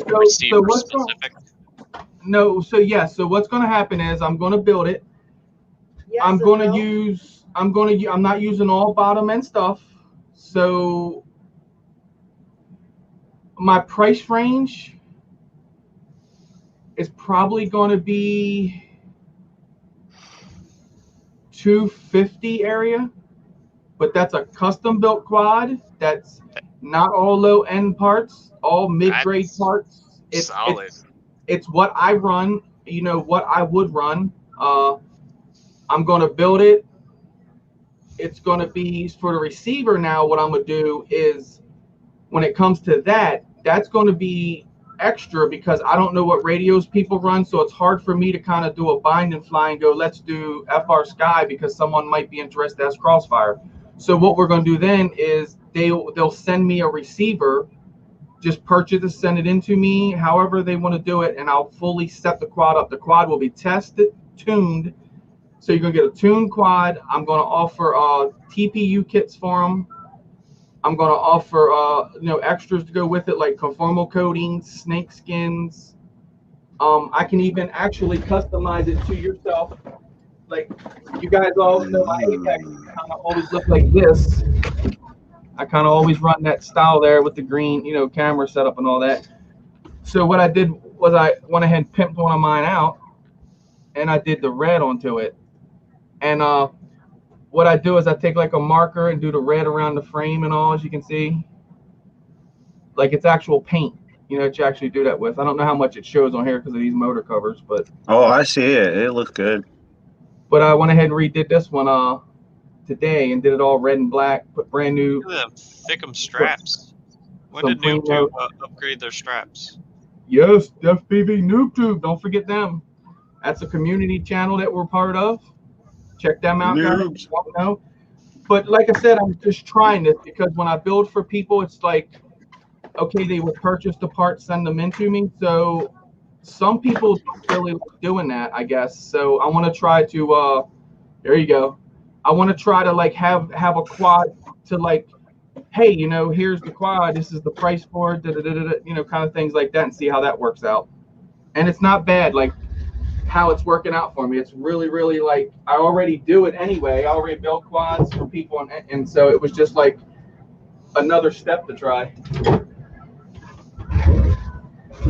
receiver specific? No, so yeah, so what's going to happen is I'm going to build it. Yes I'm and going to no. use. I'm not using all bottom end stuff. So my price range is probably going to be $250 area, but that's a custom built quad. That's not all low end parts, all mid grade parts. It's solid. It's what I run, you know, what I would run. I'm going to build it. It's going to be for the receiver. Now what I'm going to do is when it comes to that, that's going to be extra because I don't know what radios people run, so it's hard for me to kind of do a bind and fly and go, let's do FR Sky because someone might be interested as Crossfire. So what we're going to do then is they'll send me a receiver, just purchase it, send it into me, however they want to do it, and I'll fully set the quad up. The quad will be tested, tuned. So you're going to get a tuned quad. I'm going to offer TPU kits for them. I'm going to offer, extras to go with it, like conformal coatings, snake skins. I can even actually customize it to yourself. Like, you guys all know my Apex kind of always look like this. I kind of always run that style there with the green, camera setup and all that. So what I did was I went ahead and pimped one of mine out, and I did the red onto it. And what I do is I take like a marker and do the red around the frame and all, as you can see. Like it's actual paint, that you actually do that with. I don't know how much it shows on here because of these motor covers, but. Oh, I see it. It looks good. But I went ahead and redid this one today and did it all red and black, put brand new. Look at them thickum straps. When did NoobTube upgrade their straps? Yes, FPV NoobTube. Don't forget them. That's a community channel that we're part of. Check them out, guys. If you don't know. But like I said, I'm just trying this because when I build for people, it's like, okay, they will purchase the parts, send them into me. So some people don't really like doing that, I guess. So I want to try to, there you go. I want to try to like have a quad to like, hey, here's the quad. This is the price for it, kind of things like that, and see how that works out. And it's not bad. Like, how it's working out for me. It's really, really like I already do it anyway. I already built quads for people, and so it was just like another step to try.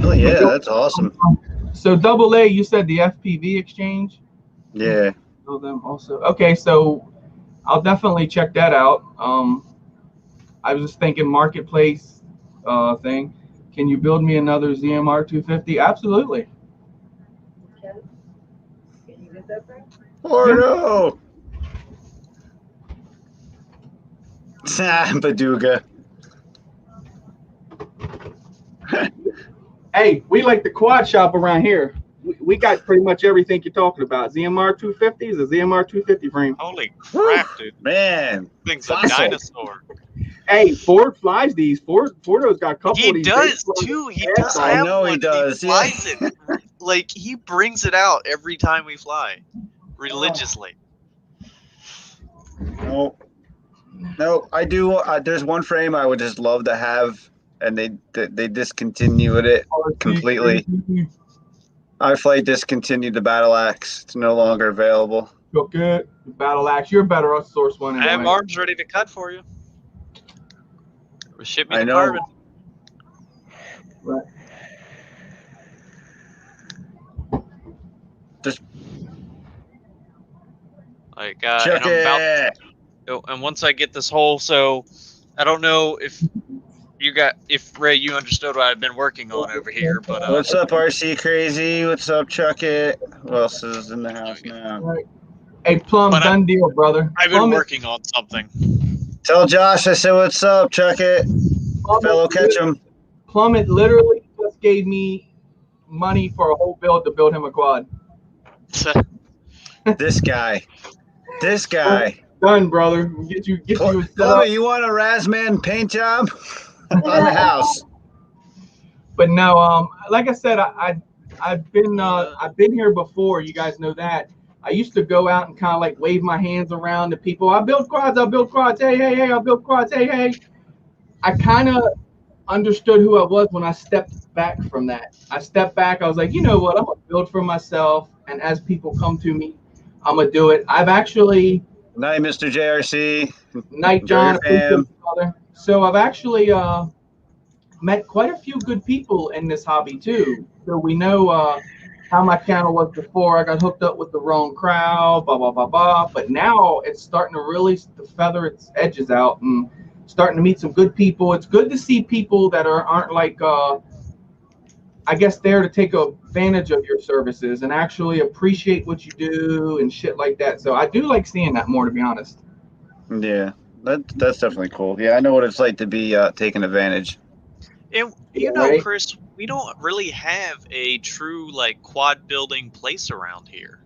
Oh yeah, that's awesome. So AA, you said the FPV exchange. Yeah. Know them also. Okay, so I'll definitely check that out. I was just thinking marketplace thing. Can you build me another ZMR 250? Absolutely. Can you get that thing? Porno. Baduga. Hey, we like the quad shop around here. We got pretty much everything you're talking about. ZMR 250 is a ZMR 250 frame. Holy crap, dude! Man, Thing's a fossil. dinosaur. Hey, Ford flies these. Fordo's got a couple of He these. does too. He does I have know he one. does, He flies it. Like he brings it out every time we fly, religiously. No, I do. There's one frame I would just love to have, and they discontinued it completely. iFlight discontinued the battle axe. It's no longer available. Okay, battle axe. You're better off source one. I Anyway. have arms ready to cut for you. Ship me I the know. carbon. Right. Just Like, check and I'm about. it. And once I get this whole, so I don't know if Ray, you understood what I've been working on over here, but What's up, RC Crazy? What's up, Chuck It? Who else is in the house now? Right. Hey, Plum, But done deal, brother. I've been Plum working on something. Tell Josh I said what's up, Chuck It. Fellow Ketchum. Plummet literally just gave me money for a whole build to build him a quad. This guy. This guy. Done, brother. Get you set up. Plummet, you want a Razman paint job on the house? But no, like I said, I've been here before. You guys know that. I used to go out and kind of like wave my hands around to people. I build quads. Hey, hey, hey. I build quads. Hey, hey. I kind of understood who I was when I stepped back from that. I stepped back. I was like, you know what? I'm gonna build for myself, and as people come to me, I'm gonna do it. I've actually. Night, Mr. JRC. Night, John. So I've actually met quite a few good people in this hobby too. So we know how my channel was before. I got hooked up with the wrong crowd, blah blah blah blah. But now it's starting to really feather its edges out and starting to meet some good people. It's good to see people that aren't like I guess there to take advantage of your services and actually appreciate what you do and shit like that. So I do like seeing that more, to be honest. Yeah, that's definitely cool. Yeah, I know what it's like to be taken advantage. And you know, Chris, we don't really have a true like quad building place around here.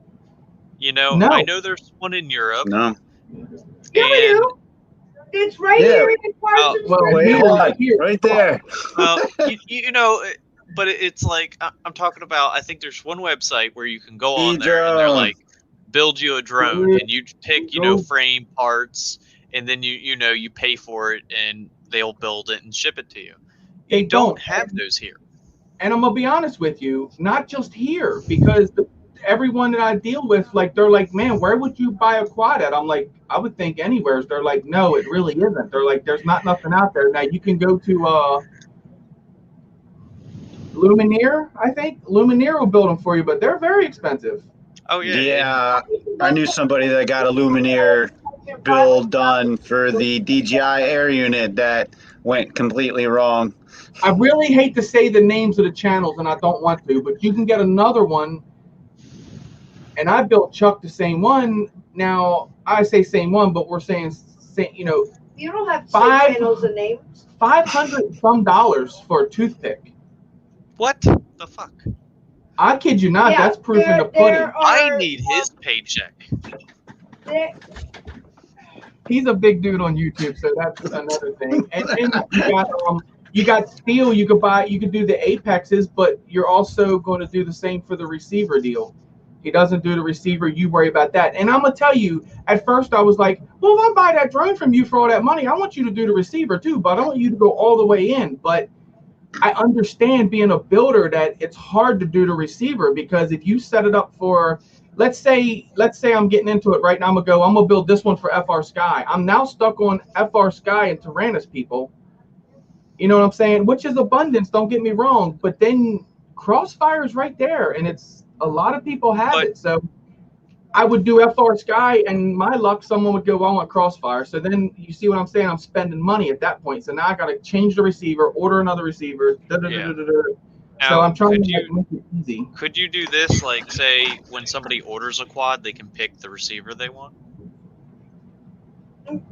You know, No. I know there's one in Europe. No. Yeah, we do. It's right here in the Carson Wait, hold on. Right there. Well, you know, but it's like I'm talking about. I think there's one website where you can go on there and they're like, build you a drone, and you pick frame parts, and then you pay for it, and they'll build it and ship it to you. They don't have those here. And I'm gonna be honest with you, not just here, because everyone that I deal with, like, they're like, man, where would you buy a quad at? I'm like, I would think anywhere. They're like, no, it really isn't. They're like, there's nothing out there. Now you can go to Lumineer, I think. Lumineer will build them for you, but they're very expensive. Oh yeah. Yeah, I knew somebody that got a Lumineer build done for the DJI Air unit that went completely wrong. I really hate to say the names of the channels, and I don't want to, but you can get another one. And I built Chuck the same one. Now I say same one, but we're saying, you don't have to say channels and names. $500 some for a toothpick. What the fuck? I kid you not. That's proof in the pudding. I need his paycheck. He's a big dude on YouTube, so that's another thing. And you got steel. You could do the apexes, but you're also going to do the same for the receiver deal. He doesn't do the receiver. You worry about that. And I'm gonna tell you, at first I was like, well, if I buy that drone from you for all that money, I want you to do the receiver too, but I want you to go all the way in. But I understand, being a builder, that it's hard to do the receiver, because if you set it up for, let's say I'm getting into it right now, I'm gonna build this one for FR Sky. I'm now stuck on FR Sky and Tyrannus people. You know what I'm saying? Which is abundance, don't get me wrong. But then Crossfire is right there, and it's a lot of people have it. So I would do FR Sky, and my luck, someone would go, well, I want Crossfire. So then you see what I'm saying? I'm spending money at that point. So now I got to change the receiver, order another receiver. So I'm trying to make it easy. Could you do this, like, say, when somebody orders a quad, they can pick the receiver they want?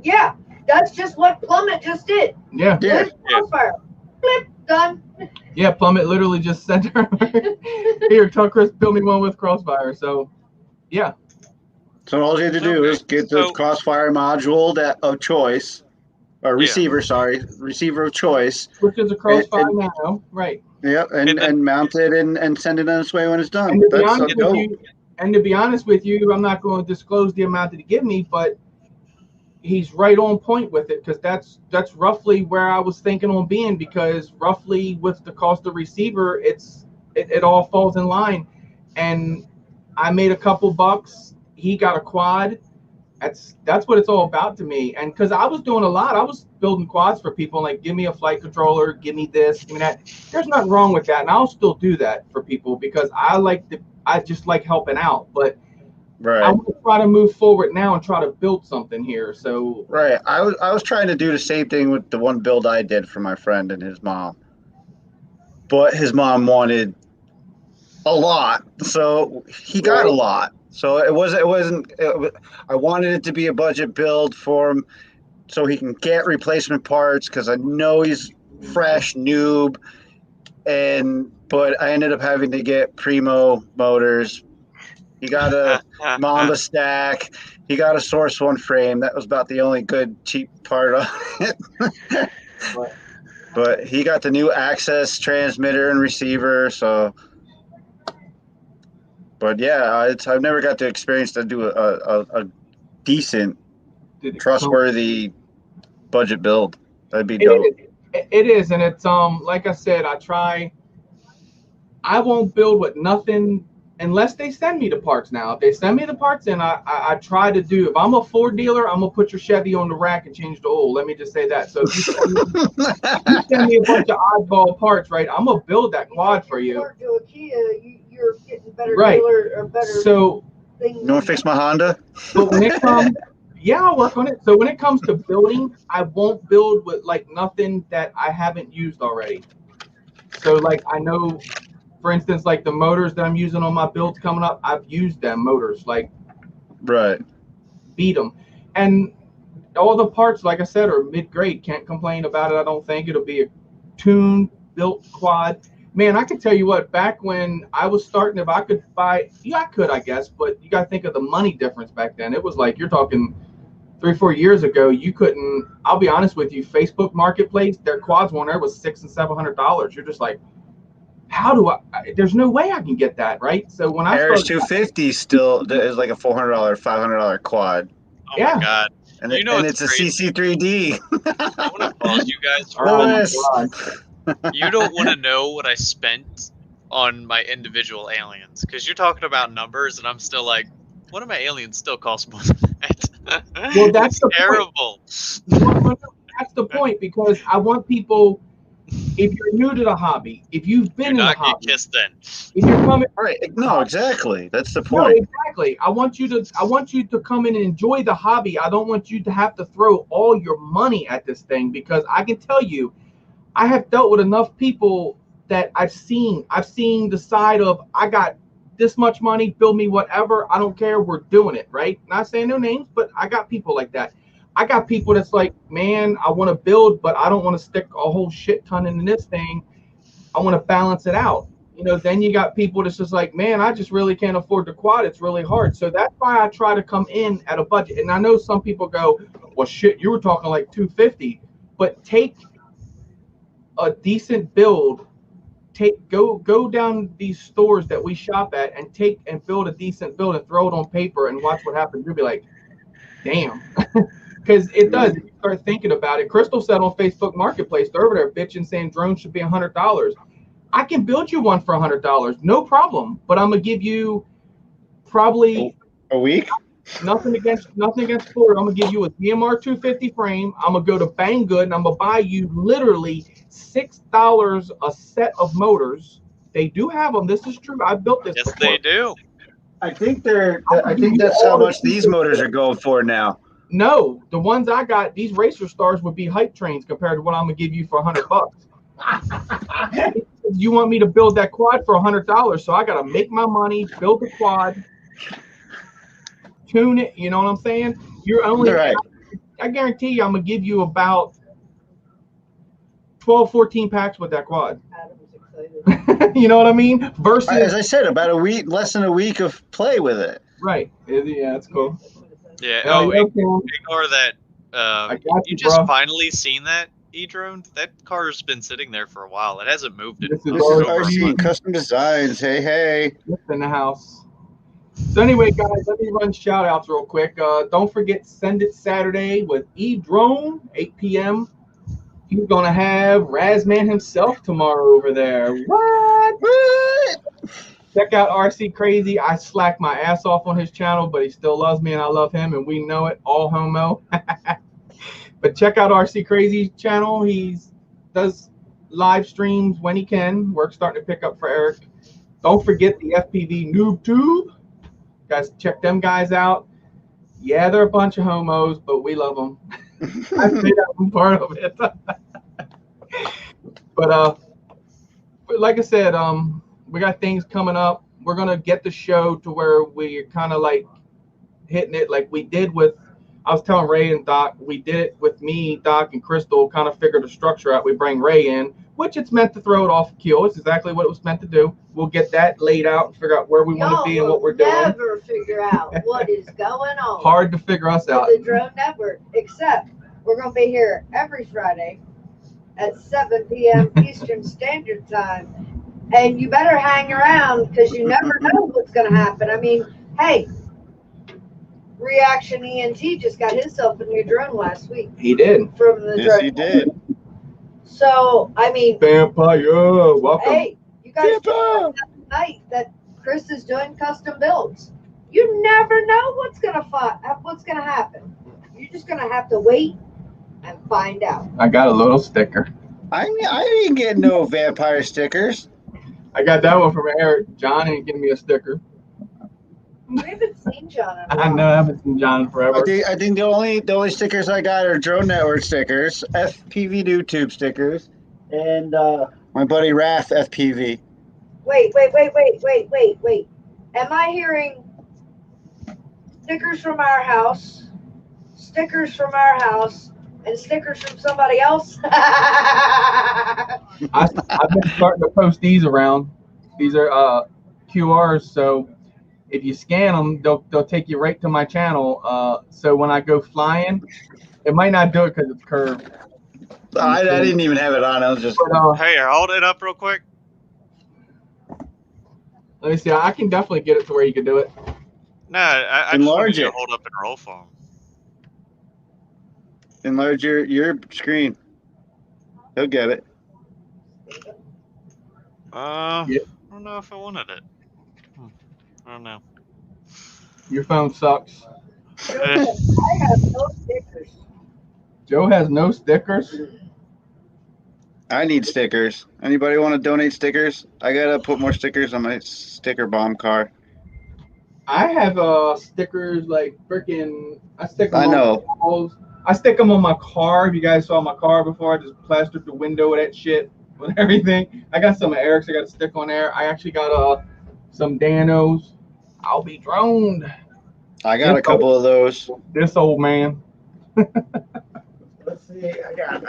Yeah, that's just what Plummet just did. Yeah. With Crossfire. Flip, done. Yeah, Plummet literally just sent her, here, tell Chris, build me one with Crossfire. So, yeah. So all you have to do is get the Crossfire module of choice, or receiver, receiver of choice. Which is a Crossfire now, right. Yep, and mount it and send it on its way when it's done. And to be honest with you, I'm not going to disclose the amount that he gave me, but he's right on point with it, because that's roughly where I was thinking on being, because roughly with the cost of receiver, it all falls in line. And I made a couple bucks. He got a quad. That's what it's all about to me. And because I was doing a lot, I was building quads for people, like, give me a flight controller, give me this, give me that. There's nothing wrong with that, and I'll still do that for people, because I just like helping out. But I want to try to move forward now and try to build something here. So I was trying to do the same thing with the one build I did for my friend and his mom, but his mom wanted a lot, so he got a lot. So it wasn't. I wanted it to be a budget build for him, so he can get replacement parts, because I know he's fresh noob, but I ended up having to get Primo motors. He got a Mamba stack. He got a Source One frame. That was about the only good cheap part of it. But he got the new Access transmitter and receiver. So. But yeah, I've never got to experience to do a decent, trustworthy budget build. That'd be dope. It is, and it's like I said, I won't build with nothing unless they send me the parts. Now, if they send me the parts, and I try to do. If I'm a Ford dealer, I'm gonna put your Chevy on the rack and change the oil. Let me just say that. So if you send me a bunch of oddball parts, right? I'm gonna build that quad for you. You're getting better dealer or better. So things. You want to fix my Honda? But when it comes, I'll work on it. So when it comes to building, I won't build with like nothing that I haven't used already. So like I know, for instance, like the motors that I'm using on my builds coming up, I've used them motors, like beat them, and all the parts, like I said, are mid-grade. Can't complain about it. I don't think it'll be a tuned built quad. Man, I can tell you what, back when I was starting, if I could buy, I could, I guess, but you got to think of the money difference back then. It was like, you're talking 3 or 4 years ago, you couldn't, I'll be honest with you, Facebook Marketplace, their quads one there was $600 and $700. You're just like, how do there's no way I can get that, right? So when Harris 250 still is like a $400, $500 quad. Oh my God. And, it's a CC3D. I want to pause you guys for You don't want to know what I spent on my individual aliens, because you're talking about numbers, and I'm still like, one of my aliens still costs more than that. Well, that's terrible. That's the point, because I want people, if you're new to the hobby, if you've been in the hobby, get kissed then. If you're coming, no, exactly. That's the point. No, exactly. I want you to come in and enjoy the hobby. I don't want you to have to throw all your money at this thing, because I can tell you, I have dealt with enough people that I've seen the side of, I got this much money, build me whatever, I don't care, we're doing it, right? Not saying no names, but I got people like that. I got people that's like, man, I want to build, but I don't want to stick a whole shit ton in this thing. I want to balance it out. You know, then you got people that's just like, man, I just really can't afford the quad. It's really hard. So that's why I try to come in at a budget. And I know some people go, well, shit, you were talking like $250, but take a decent build, go down these stores that we shop at and build a decent build and throw it on paper and watch what happens. You'll be like, damn. Because it does. You start thinking about it. Crystal said on Facebook Marketplace, they're over there bitching saying drones should be $100. I can build you one for $100, no problem. But I'm gonna give you probably a week. Nothing against Ford. I'm gonna give you a DMR 250 frame. I'm gonna go to Banggood and I'm gonna buy you literally $6 a set of motors. They do have them. This is true. I built this. Yes, before. they do. I think that's how much these motors are going for now. No, the ones I got, these Racer Stars would be hype trains compared to what I'm gonna give you for $100. You want me to build that quad for $100, so I gotta make my money, build the quad, tune it. You know what I'm saying? You're only Right. I guarantee you, I'm gonna give you about 12, 14 packs with that quad. Adam's excited. You know what I mean? Versus, As I said, about a week, less than a week of play with it. right? Yeah, that's cool. Yeah. Hell Oh, yeah, cool. ignore that. I got You you, just bro. finally seen that e-drone? That car's been sitting there for a while. It hasn't moved in This is This is over a RC month. Custom Designs. Hey. It's in the house. So anyway, guys, let me run shout outs real quick. Don't forget Send It Saturday with E-Drone, 8 p.m. He's gonna have Razman himself tomorrow over there. What? Check out RC Crazy. I slacked my ass off on his channel, but he still loves me and I love him, and we know it. All homo. But check out RC Crazy's channel. He does live streams when he can. Work's starting to pick up for Eric. Don't forget the FPV Noob Tube. Guys, check them guys out. Yeah, they're a bunch of homos, but we love them. I say that I'm part of it. But like I said, we got things coming up. We're gonna get the show to where we're kind of like hitting it like we did with. I was telling Ray and Doc, we did it with me, Doc, and Crystal. Kind of figured the structure out. We bring Ray in, which it's meant to throw it off keel. It's exactly what it was meant to do. We'll get that laid out and figure out where we want to be and what we're doing. Never figure out what is going on. Hard to figure us out. The Drone Network, except we're going to be here every Friday at 7 p.m. Eastern Standard Time. And you better hang around because you never know what's going to happen. I mean, hey, Reaction ENT just got himself a new drone last week. He did. From the Yes, drone. he did. So, I mean, Vampire, welcome. hey, you guys know tonight that Chris is doing custom builds. You never know what's gonna happen. You're just gonna have to wait and find out. I got a little sticker. I didn't get no vampire stickers. I got that one from Eric. John ain't giving me a sticker. We haven't seen John in a I while. know I haven't seen John in forever. I think the only stickers I got are Drone Network stickers, FPV YouTube stickers, and my buddy Raph FPV. Wait. Am I hearing stickers from our house, stickers from our house, and stickers from somebody else? I've been starting to post these around. These are QRs, so if you scan them, they'll take you right to my channel. So when I go flying, it might not do it because it's curved. I didn't even have it on. I was just. But, Hey, hold it up real quick. let me see. I can definitely get it to where you can do it. No, I just Enlarge wanted you to it. hold up and roll phone. Enlarge your screen. He'll get it. I don't know if I wanted it. I don't know. Your phone sucks. I have no stickers. Joe has no stickers. I need stickers. Anybody want to donate stickers? I gotta put more stickers on my sticker bomb car. I have stickers like freaking. I stick them. I know. On walls. I stick them on my car. If you guys saw my car before, I just plastered the window with that shit with everything. I got some of Eric's. I got to stick on there. I actually got some Danos. I'll be droned. I got a couple of those. This old man. Let's see. I got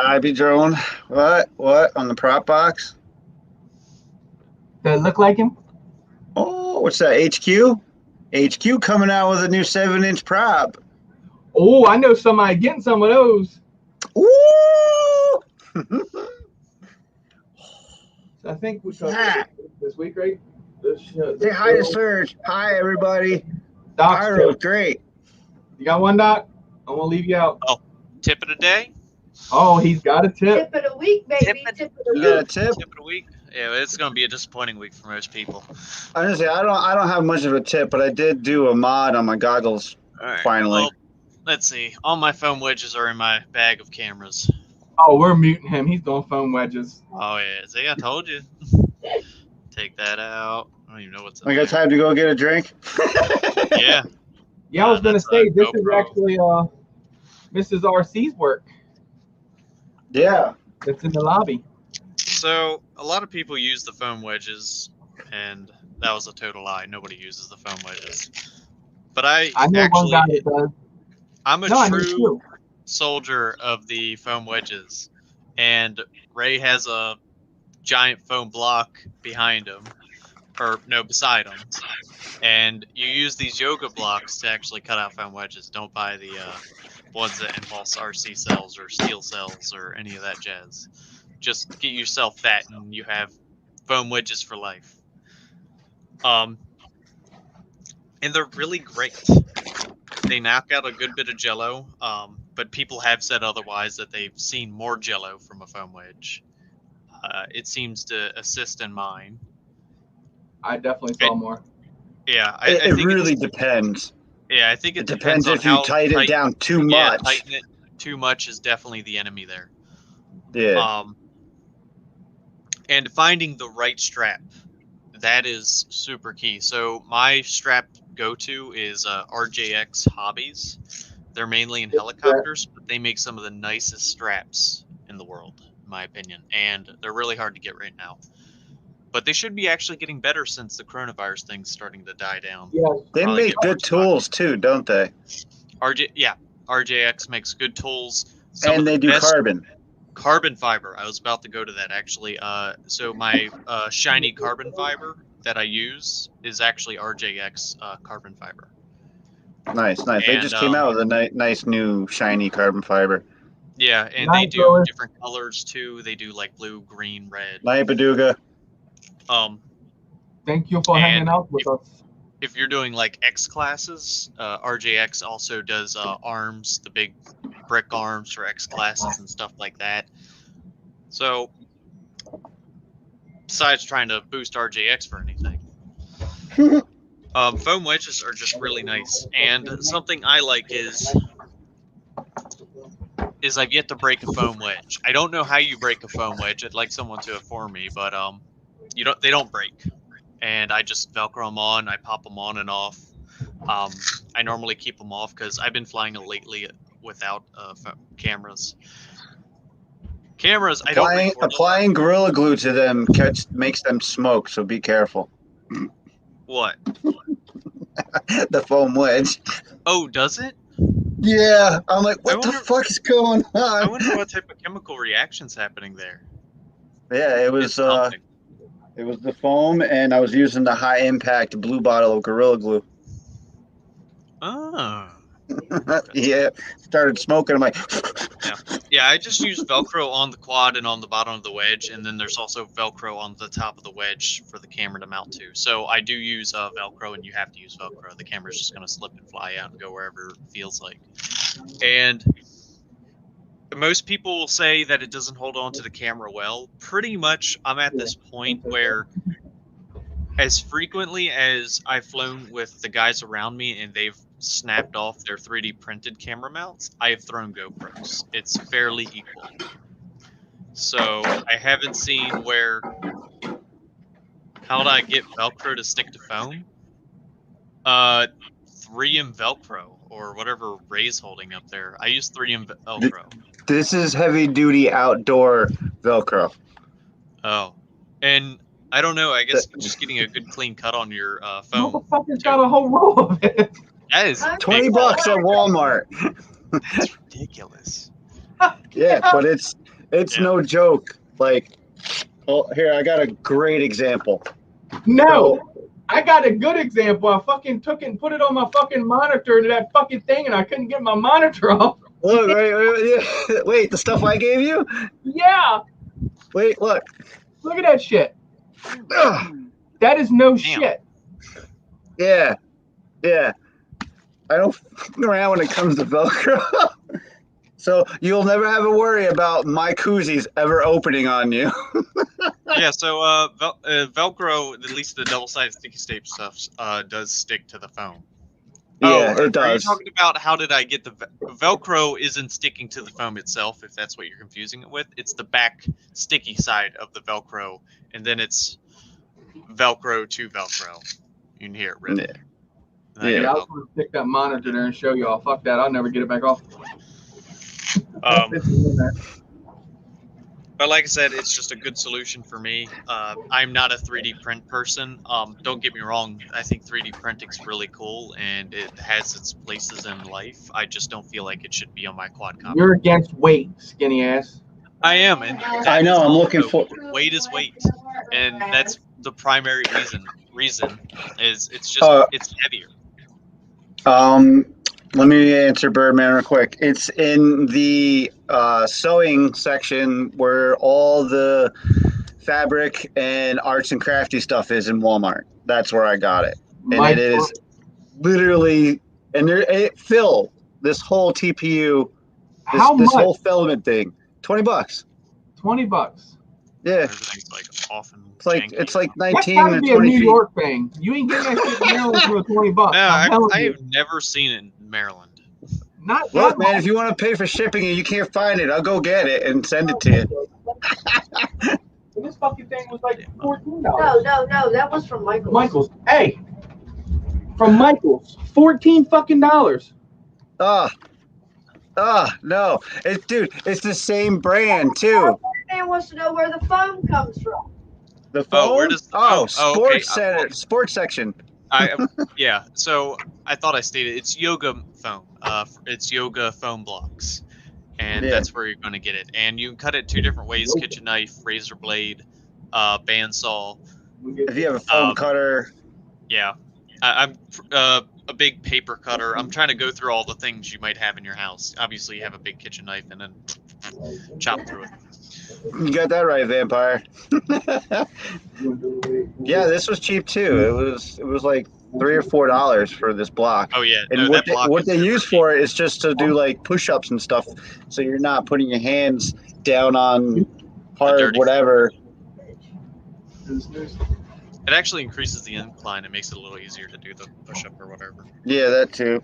an IB drone. What on the prop box? Does it look like him? Oh, what's that? HQ? HQ coming out with a new 7-inch prop. Oh, I know somebody getting some of those. Ooh! I think we Yeah. this week, right? Say hi to Serge. Hi, everybody. Doc's Pyro's tip. great. You got one, Doc? I'm gonna leave you out. Tip of the day? Oh, he's got a tip. Tip of the week, baby. Tip of Tip of You the got a week. tip? Tip of the week Yeah, it's going to be a disappointing week for most people. Honestly, I don't have much of a tip, but I did do a mod on my goggles. All right. Finally. Well, let's see. All my foam wedges are in my bag of cameras. Oh, we're muting him. He's doing foam wedges. Oh yeah, see, I told you. Take that out. I don't even know what's in I there. got time to go get a drink. Yeah. Yeah, I was gonna That's say a this is GoPro. actually Mrs. RC's work. Yeah. That's in the lobby. So a lot of people use the foam wedges, and that was a total lie. Nobody uses the foam wedges. But I know one guy that does. I'm a No, I know true two. soldier of the foam wedges, and Ray has a giant foam block behind him, or no, beside him. And you use these yoga blocks to actually cut out foam wedges. Don't buy the ones that involve RC cells or steel cells or any of that jazz. Just get yourself that, and you have foam wedges for life. And they're really great. They knock out a good bit of jello, but people have said otherwise, that they've seen more jello from a foam wedge. It seems to assist in mine. I definitely saw more. Yeah, It I think really depends. Yeah, I think It depends depends on if you how tighten it down too Yeah, much. tighten it too much is definitely the enemy there. Yeah. And finding the right strap, that is super key. So my strap go-to is RJX Hobbies. They're mainly in helicopters, but they make some of the nicest straps in the world, in my opinion. And they're really hard to get right now. But they should be actually getting better since the coronavirus thing's starting to die down. Yes. They Probably make get more good tools too, don't they? RJX makes good tools. Some of And the they do best carbon fiber. I was about to go to that actually. So my shiny carbon fiber that I use is actually RJX carbon fiber. Nice. They And, just came out with a nice new shiny carbon fiber. Yeah, and Nice, they do Lois. different colors too. They do like blue, green, red. Night Paduga. Thank you for hanging And out with us. If you're doing like X classes, RJX also does arms, the big brick arms for X classes and stuff like that. So, besides trying to boost RJX for anything, foam wedges are just really nice. And something I like is I've yet to break a foam wedge. I don't know how you break a foam wedge. I'd like someone to inform me, but they don't break. And I just Velcro them on. I pop them on and off. I normally keep them off because I've been flying lately without cameras. I don't applying Gorilla Glue to them makes them smoke, so be careful. What? The foam wedge. Oh, does it? Yeah, I'm like, what the fuck is going on? I wonder what type of chemical reaction's happening there. Yeah, it was the foam, and I was using the high impact blue bottle of Gorilla Glue. Oh. Yeah, started smoking. I'm like, Yeah. I just use Velcro on the quad and on the bottom of the wedge, and then there's also Velcro on the top of the wedge for the camera to mount to. So I do use Velcro, and you have to use Velcro. The camera's just gonna slip and fly out and go wherever it feels like. And most people will say that it doesn't hold on to the camera well. Pretty much, I'm at this point where, as frequently as I've flown with the guys around me and they've snapped off their 3D printed camera mounts, I have thrown GoPros. It's fairly equal. So I haven't seen where, how would I get Velcro to stick to foam? 3M Velcro or whatever Ray's holding up there. I use 3M Velcro. this is heavy duty outdoor Velcro. Oh, and I don't know. I guess just getting a good clean cut on your phone. Motherfucker's got a whole roll of it. That is $20 at Walmart. That's ridiculous. Yeah, but it's no joke. Like, oh, here I got a great example. No, I got a good example. I fucking took it and put it on my fucking monitor to that fucking thing, and I couldn't get my monitor off. Look, wait, the stuff I gave you? Yeah. Wait, look. Look at that shit. Ugh. That is no shit. Yeah. I don't fuck around when it comes to Velcro. So you'll never have to worry about my koozies ever opening on you. Yeah, so Velcro, at least the double-sided sticky tape stuff, does stick to the foam. Yeah, Are it does. you talking about how did I get the Velcro isn't sticking to the foam itself, if that's what you're confusing it with. It's the back sticky side of the Velcro, and then it's Velcro to Velcro. You can hear it rip. Yeah. And I Yeah. got Yeah, I was gonna stick that monitor there and show y'all. Fuck that. I'll never get it back off. But like I said, it's just a good solution for me. I'm not a 3D print person. Don't get me wrong. I think 3D printing's really cool and it has its places in life. I just don't feel like it should be on my quad copter. You're against weight, skinny ass. I am, and I know. I'm looking also, for. weight is weight, and that's the primary reason is it's just it's heavier. Let me answer Birdman real quick. It's in the sewing section where all the fabric and arts and crafty stuff is in Walmart. That's where I got it, and My it is literally, and Phil, this whole TPU, How this much? whole filament thing, $20. $20. Yeah, Everything's like often. it's like That's 19 gotta to be a 20 New feet. York thing. You ain't getting that shit in Maryland for $20. No, I'm telling you. I've never seen it in Maryland. Not Look, man, if you want to pay for shipping and you can't find it, I'll go get it and send it to you. This fucking thing was like $14. No, that was from Michael's. Michael's. Hey, from Michael's, $14 fucking dollars. No, dude, it's the same brand too. Man wants to know where the foam comes from. The phone? Where does the phone? Sports Okay. center, sports section. Yeah. So I thought I stated it's yoga foam. It's yoga foam blocks, and that's where you're going to get it. And you can cut it two different ways: kitchen knife, razor blade, bandsaw. If you have a foam cutter. Yeah, I'm a big paper cutter. I'm trying to go through all the things you might have in your house. Obviously, you have a big kitchen knife, and then chop through it. You got that right, Vampire. Yeah, this was cheap too. It was like $3 or $4 for this block. Oh yeah, and no, what they use for it is just to do like push-ups and stuff, so you're not putting your hands down on hard whatever. It actually increases the incline and makes it a little easier to do the push-up or whatever. Yeah, that too.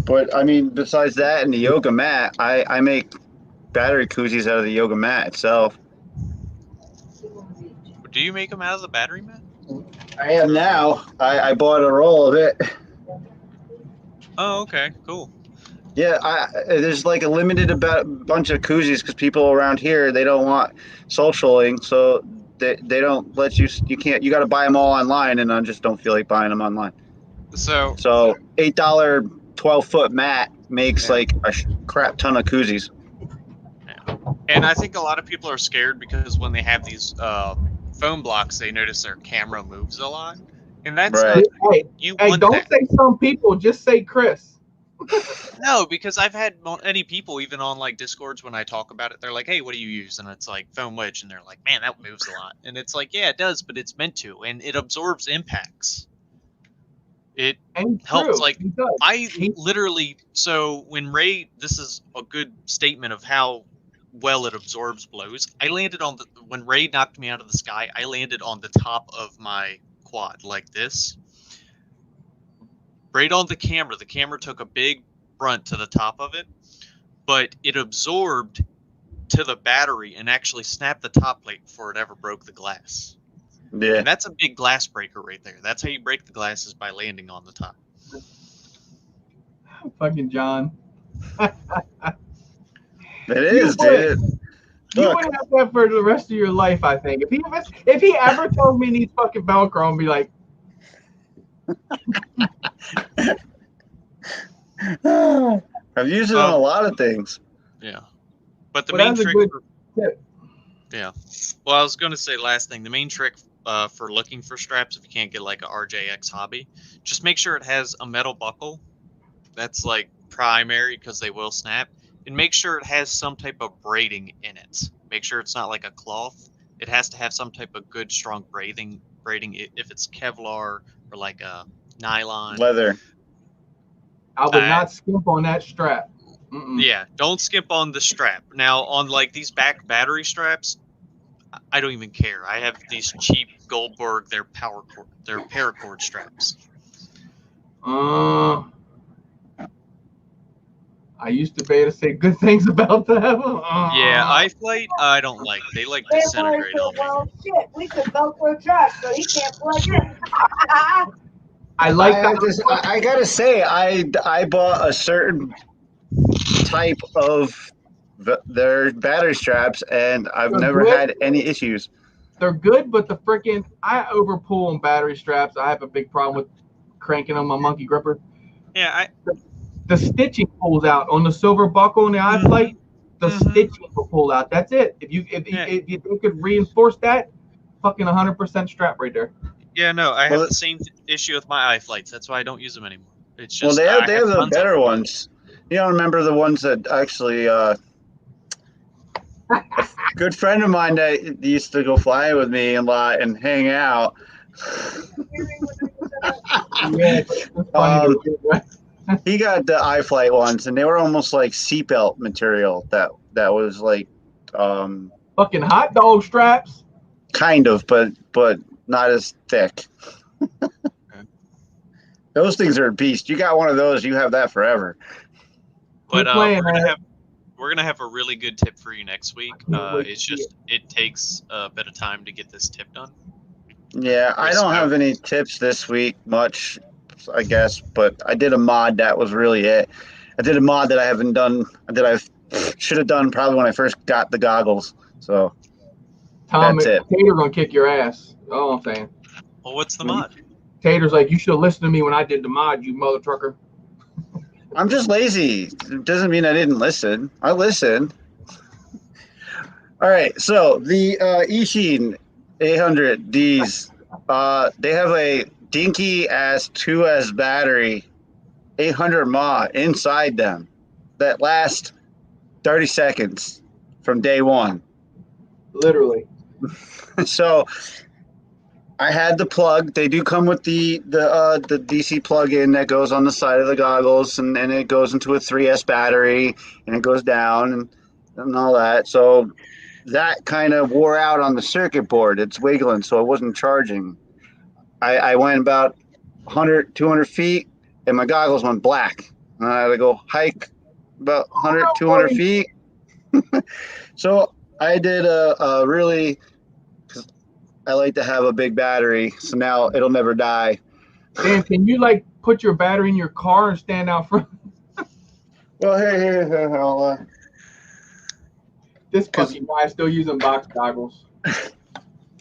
But I mean, besides that and the yoga mat, I make battery koozies out of the yoga mat itself. Do you make them out of the battery mat? I am now. I bought a roll of it. Oh, okay, cool. Yeah, there's like a limited bunch of koozies because people around here, they don't want socialing, so they don't let you. You can't. You got to buy them all online, and I just don't feel like buying them online. So $8 12-foot mat makes like a crap ton of koozies. Yeah. And I think a lot of people are scared because when they have these foam blocks, they notice their camera moves a lot, and that's right. Hey, don't say some people. Just say Chris. No, because I've had many people, even on like Discords, when I talk about it, they're like, "Hey, what do you use?" And it's like foam wedge, and they're like, "Man, that moves a lot." And it's like, yeah, it does, but it's meant to, and it absorbs impacts. It helps. Like I literally, so when Ray, this is a good statement of how well it absorbs blows. I landed on when Ray knocked me out of the sky, I landed on the top of my quad like this. Right on the camera. The camera took a big brunt to the top of it, but it absorbed to the battery and actually snapped the top plate before it ever broke the glass. Yeah. And that's a big glass breaker right there. That's how you break the glass, is by landing on the top. Fucking John. It is, dude. You would have that for the rest of your life, I think. If he ever told me he needs fucking Velcro, I'd be like, I've used it on a lot of things. Yeah, but the main trick. Yeah. Well, I was going to say last thing. The main trick for looking for straps, if you can't get like a RJX Hobby, just make sure it has a metal buckle. That's like primary because they will snap, and make sure it has some type of braiding in it. Make sure it's not like a cloth. It has to have some type of good, strong braiding. If it's Kevlar or like a nylon, leather. I would not skimp on that strap. Yeah, don't skimp on the strap. Now, on like these back battery straps, I don't even care. I have these cheap Goldberg. They're paracord straps. I used to be able to say good things about them. Yeah, iFlight, I don't like. They like They disintegrate on me. well, shit, we could Velcro trash, so he can't plug in. I like that. I gotta say, I bought a certain type of their battery straps, and I've They're never good. had any issues. They're good, but the freaking I overpull on battery straps. I have a big problem with cranking on my monkey gripper. Yeah, The stitching pulls out on the silver buckle on the iFlight. The stitching will pull out. That's it. If you could reinforce that, fucking 100% strap right there. Yeah, no, I have the same issue with my iFlights. That's why I don't use them anymore. It's just Well, they have the tons better of them. ones. You don't remember the ones that actually a good friend of mine that used to go flying with me a lot and hang out. Yeah, it's funny to do, right? He got the iFlight ones, and they were almost like seatbelt material. That was like, Fucking hot dog straps. kind of, but not as thick. Those things are a beast. You got one of those, you have that forever. But playing, we're gonna have a really good tip for you next week. It's just it takes a bit of time to get this tip done. Yeah, I don't have any tips this week much, I guess, but I did a mod. That was really it. I did a mod that I haven't done, that I should have done probably when I first got the goggles. So Tom, that's it. Tater gonna kick your ass. All I'm saying. Well, what's the mod? Tater's like, you should have listened to me when I did the mod, you mother trucker. I'm just lazy. It doesn't mean I didn't listen. I listened. All right, so the Ishin 800Ds, they have a dinky ass 2S battery, 800 mAh inside them that lasts 30 seconds from day one. Literally. So I had the plug. They do come with the DC plug-in that goes on the side of the goggles, and it goes into a 3S battery, and it goes down and all that. So that kind of wore out on the circuit board. It's wiggling, so it wasn't charging. I went about 100, 200 feet, and my goggles went black. And I had to go hike about 100, 200 feet. So I did a really, because I like to have a big battery, so now it'll never die. Dan, can you like put your battery in your car and stand out front? Well, here, I'll, this fucking guy is still using box goggles.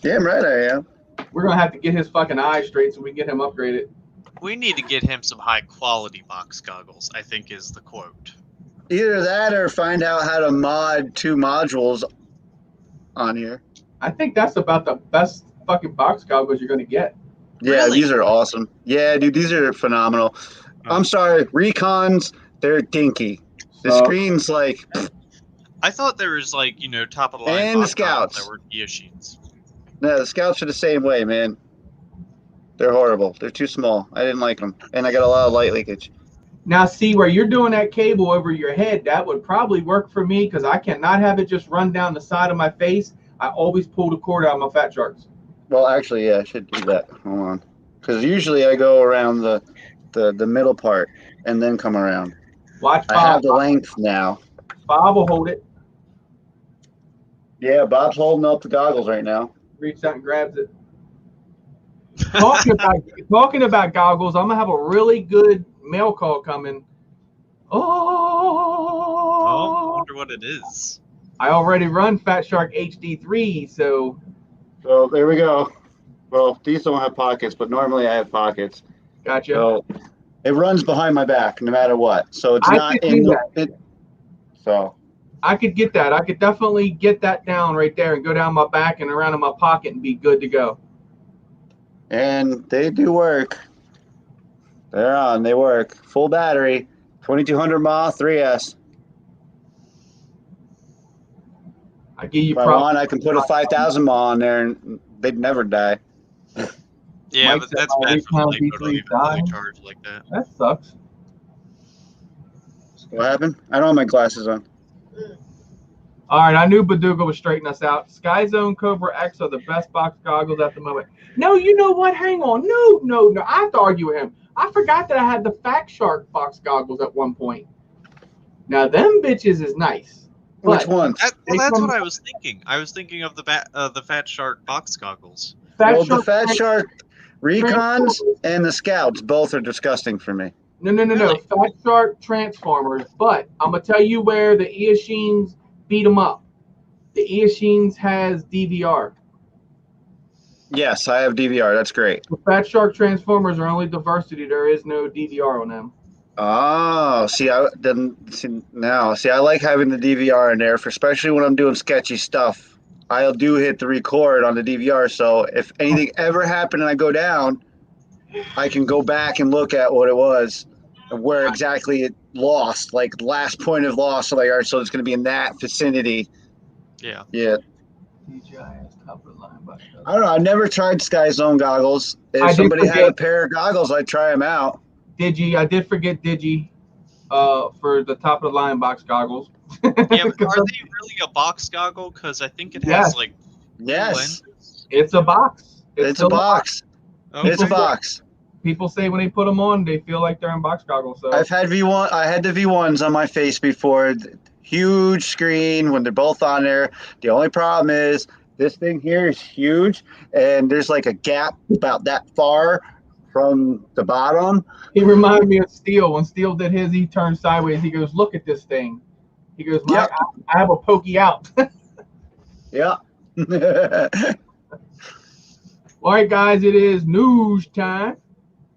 damn right I am. We're gonna have to get his fucking eyes straight so we can get him upgraded. We need to get him some high quality box goggles, I think is the quote. Either that or find out how to mod 2 modules on here. I think that's about the best fucking box goggles you're gonna get. Yeah, Really? These are awesome. Yeah, dude, these are phenomenal. I'm sorry, Recons, they're dinky. The screen's like... I thought there was like, top of the line And the box goggles Scouts. that were Yoshins. No, the Scouts are the same way, man. They're horrible. They're too small. I didn't like them. And I got a lot of light leakage. Now, see where you're doing that cable over your head, that would probably work for me because I cannot have it just run down the side of my face. I always pull the cord out of my fat sharks. Well, actually, yeah, I should do that. Hold on. Because usually I go around the middle part and then come around. Watch Bob. I have the length now. Bob will hold it. Yeah, Bob's holding up the goggles right now. Reaches out and grabs it. Talking about goggles, I'm gonna have a really good mail call coming. Oh, I wonder what it is. I already run Fat Shark HD3, so there we go. Well, these don't have pockets, but normally I have pockets. gotcha. So it runs behind my back no matter what. So it's not in the. So I could get that. I could definitely get that down right there and go down my back and around in my pocket and be good to go. And they do work. They're on. They work. Full battery, 2200 mAh, 3S. I give you If I want, I can put a 5000 mAh on there, and they'd never die. Yeah, Mike but said that's my bad for the Recon Lego to even D3 really charge like that. That sucks. What happened? I don't have my glasses on. All right, I knew Baduga would straighten us out. Sky Zone Cobra X are the best box goggles at the moment. No, you know what? Hang on. No. I have to argue with him. I forgot that I had the Fat Shark box goggles at one point. Now, them bitches is nice. Which one? That's what I was thinking. I was thinking of the Fat Shark box goggles. The Fat Shark Recons and the Scouts both are disgusting for me. No. Really? Fat Shark Transformers. But I'm going to tell you where the Eoshines beat them up. The Eoshines has DVR. Yes, I have DVR. That's great. The Fat Shark Transformers are only diversity. There is no DVR on them. Oh, I like having the DVR in there, for especially when I'm doing sketchy stuff. I'll hit the record on the DVR, so if anything ever happened and I go down, I can go back and look at what it was and where exactly it lost, like last point of loss. So, all right, so it's going to be in that vicinity. Yeah. Yeah. DJI's top of the line. I don't know. I've never tried Sky Zone goggles. If somebody had a pair of goggles, I'd try them out. I did forget Digi for the top of the line box goggles. Yeah, but are they really a box goggle? Because I think it has like lenses. It's a box. It's a box. Okay. It's a box. People say when they put them on, they feel like they're in box goggles. So I've had V1. I had the V1s on my face before. Huge screen when they're both on there. The only problem is this thing here is huge, and there's like a gap about that far from the bottom. He reminded me of Steele. When Steele did his, he turned sideways. He goes, "Look at this thing." He goes, I have a pokey out. Yeah. All right, guys, it is news time.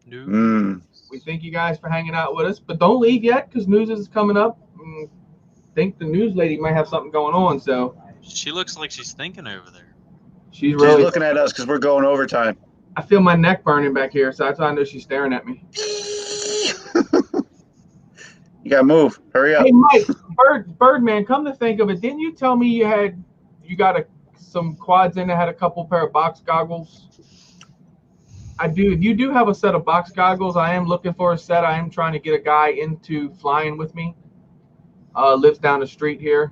News. We thank you guys for hanging out with us, but don't leave yet because news is coming up. I think the news lady might have something going on, so. She looks like she's thinking over there. She's really looking at us because we're going overtime. I feel my neck burning back here, so that's why I know she's staring at me. You gotta move. Hurry up. Hey, Mike, Birdman, come to think of it, didn't you tell me you got some quads in that had a couple pair of box goggles? I do. You do have a set of box goggles. I am looking for a set. I am trying to get a guy into flying with me. Lives down the street here.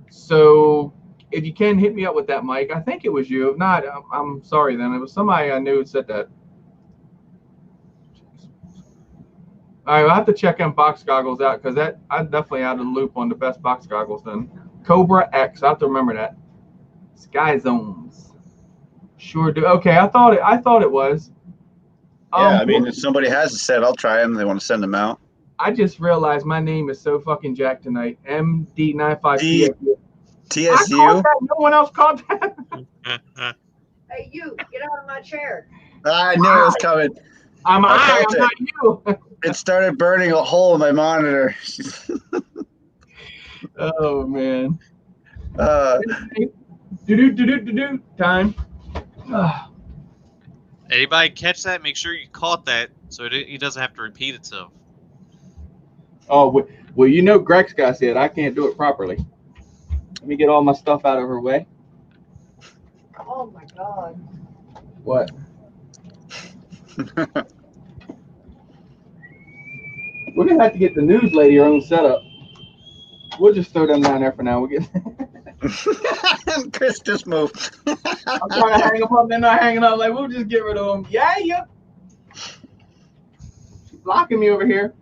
So if you can hit me up with that, Mike. I think it was you. If not, I'm sorry then. It was somebody I knew who said that. All right, I'll have to check in box goggles out because I'm definitely out of the loop on the best box goggles then. Cobra X, I have to remember that. Sky Zones. Sure do. Okay, I thought it was. Yeah, I mean, if somebody has a set, I'll try them. They want to send them out. I just realized my name is so fucking jacked tonight. MD95TSU. TSU? No one else caught that. Hey, you, get out of my chair. I knew it was coming. I'm not you. It started burning a hole in my monitor. Oh, man. Time. Anybody catch that? Make sure you caught that so it doesn't have to repeat itself. Oh, well, you know Greg's guy said I can't do it properly. Let me get all my stuff out of her way. Oh my God. What? We're going to have to get the news lady her own setup. We'll just throw them down there for now. We'll get. Chris just moved. I'm trying to hang them up. They're not hanging up. Like, we'll just get rid of them. Yeah. She's blocking me over here.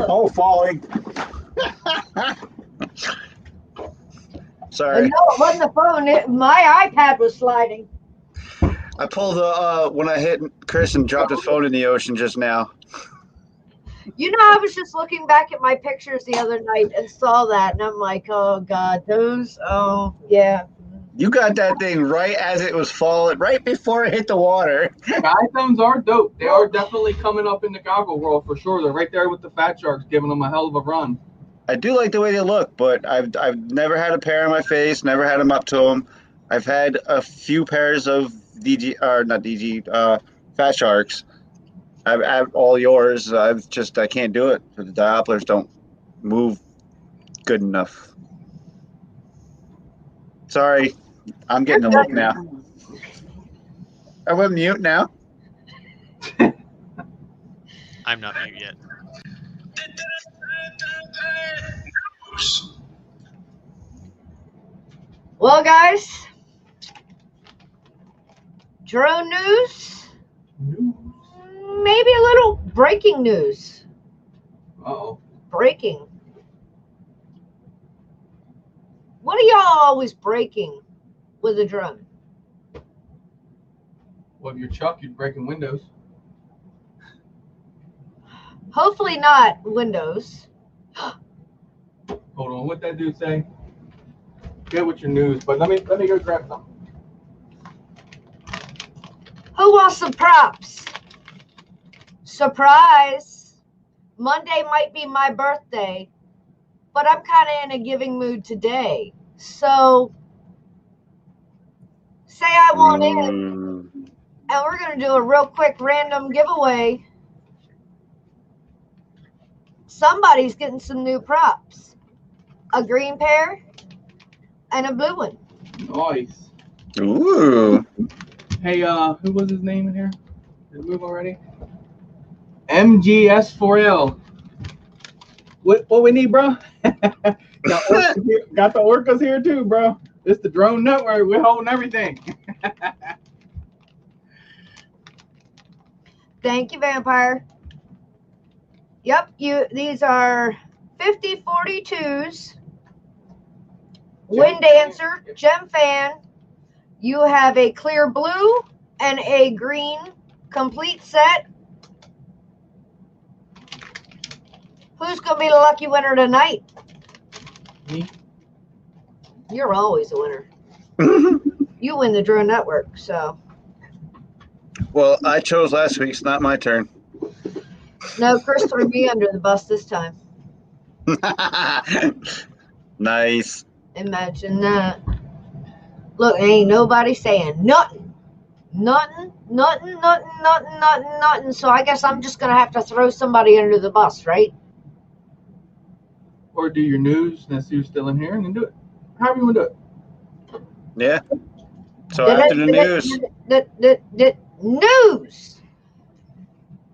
Oh, falling. Sorry. No, it wasn't the phone. My iPad was sliding. I pulled when I hit Chris and dropped his phone in the ocean just now. You know, I was just looking back at my pictures the other night and saw that, and I'm like, oh God, yeah. You got that thing right as it was falling, right before it hit the water. Sky Zones are dope. They are definitely coming up in the goggle world for sure. They're right there with the Fat Sharks, giving them a hell of a run. I do like the way they look, but I've never had a pair on my face, never had them up to them. I've had a few pairs of Fat Sharks. I've all yours. I can't do it. The Dopplers don't move good enough. Sorry, I'm getting a look now. Are we mute now? I'm not mute yet. Well, guys, drone news, maybe a little breaking news. Uh-oh. Breaking. What are y'all always breaking with a drone? Well, if you're Chuck, you're breaking windows. Hopefully not windows. Hold on, what that dude say? Get with your news, but let me go grab some. Who wants some props? Surprise! Monday might be my birthday, but I'm kind of in a giving mood today. So, say I want in, and we're going to do a real quick random giveaway. Somebody's getting some new props. A green pair and a blue one. Nice. Ooh. Hey, who was his name in here? Did it move already? MGS4L. What we need, bro? Got the orcas here too, bro. It's the drone network. We're holding everything. Thank you, Vampire. Yep, these are 5042s. Wind Dancer, Gem Fan. You have a clear blue and a green complete set. Who's going to be the lucky winner tonight? Me. You're always a winner. You win the drone network, so. Well, I chose last week. It's not my turn. No, Chris threw me under the bus this time. Nice. Imagine that. Look, ain't nobody saying nothing. Nothing. So I guess I'm just going to have to throw somebody under the bus, right? Or do your news, and see who's still in here, and then do it. However you want to do it. Yeah. So after the news. News.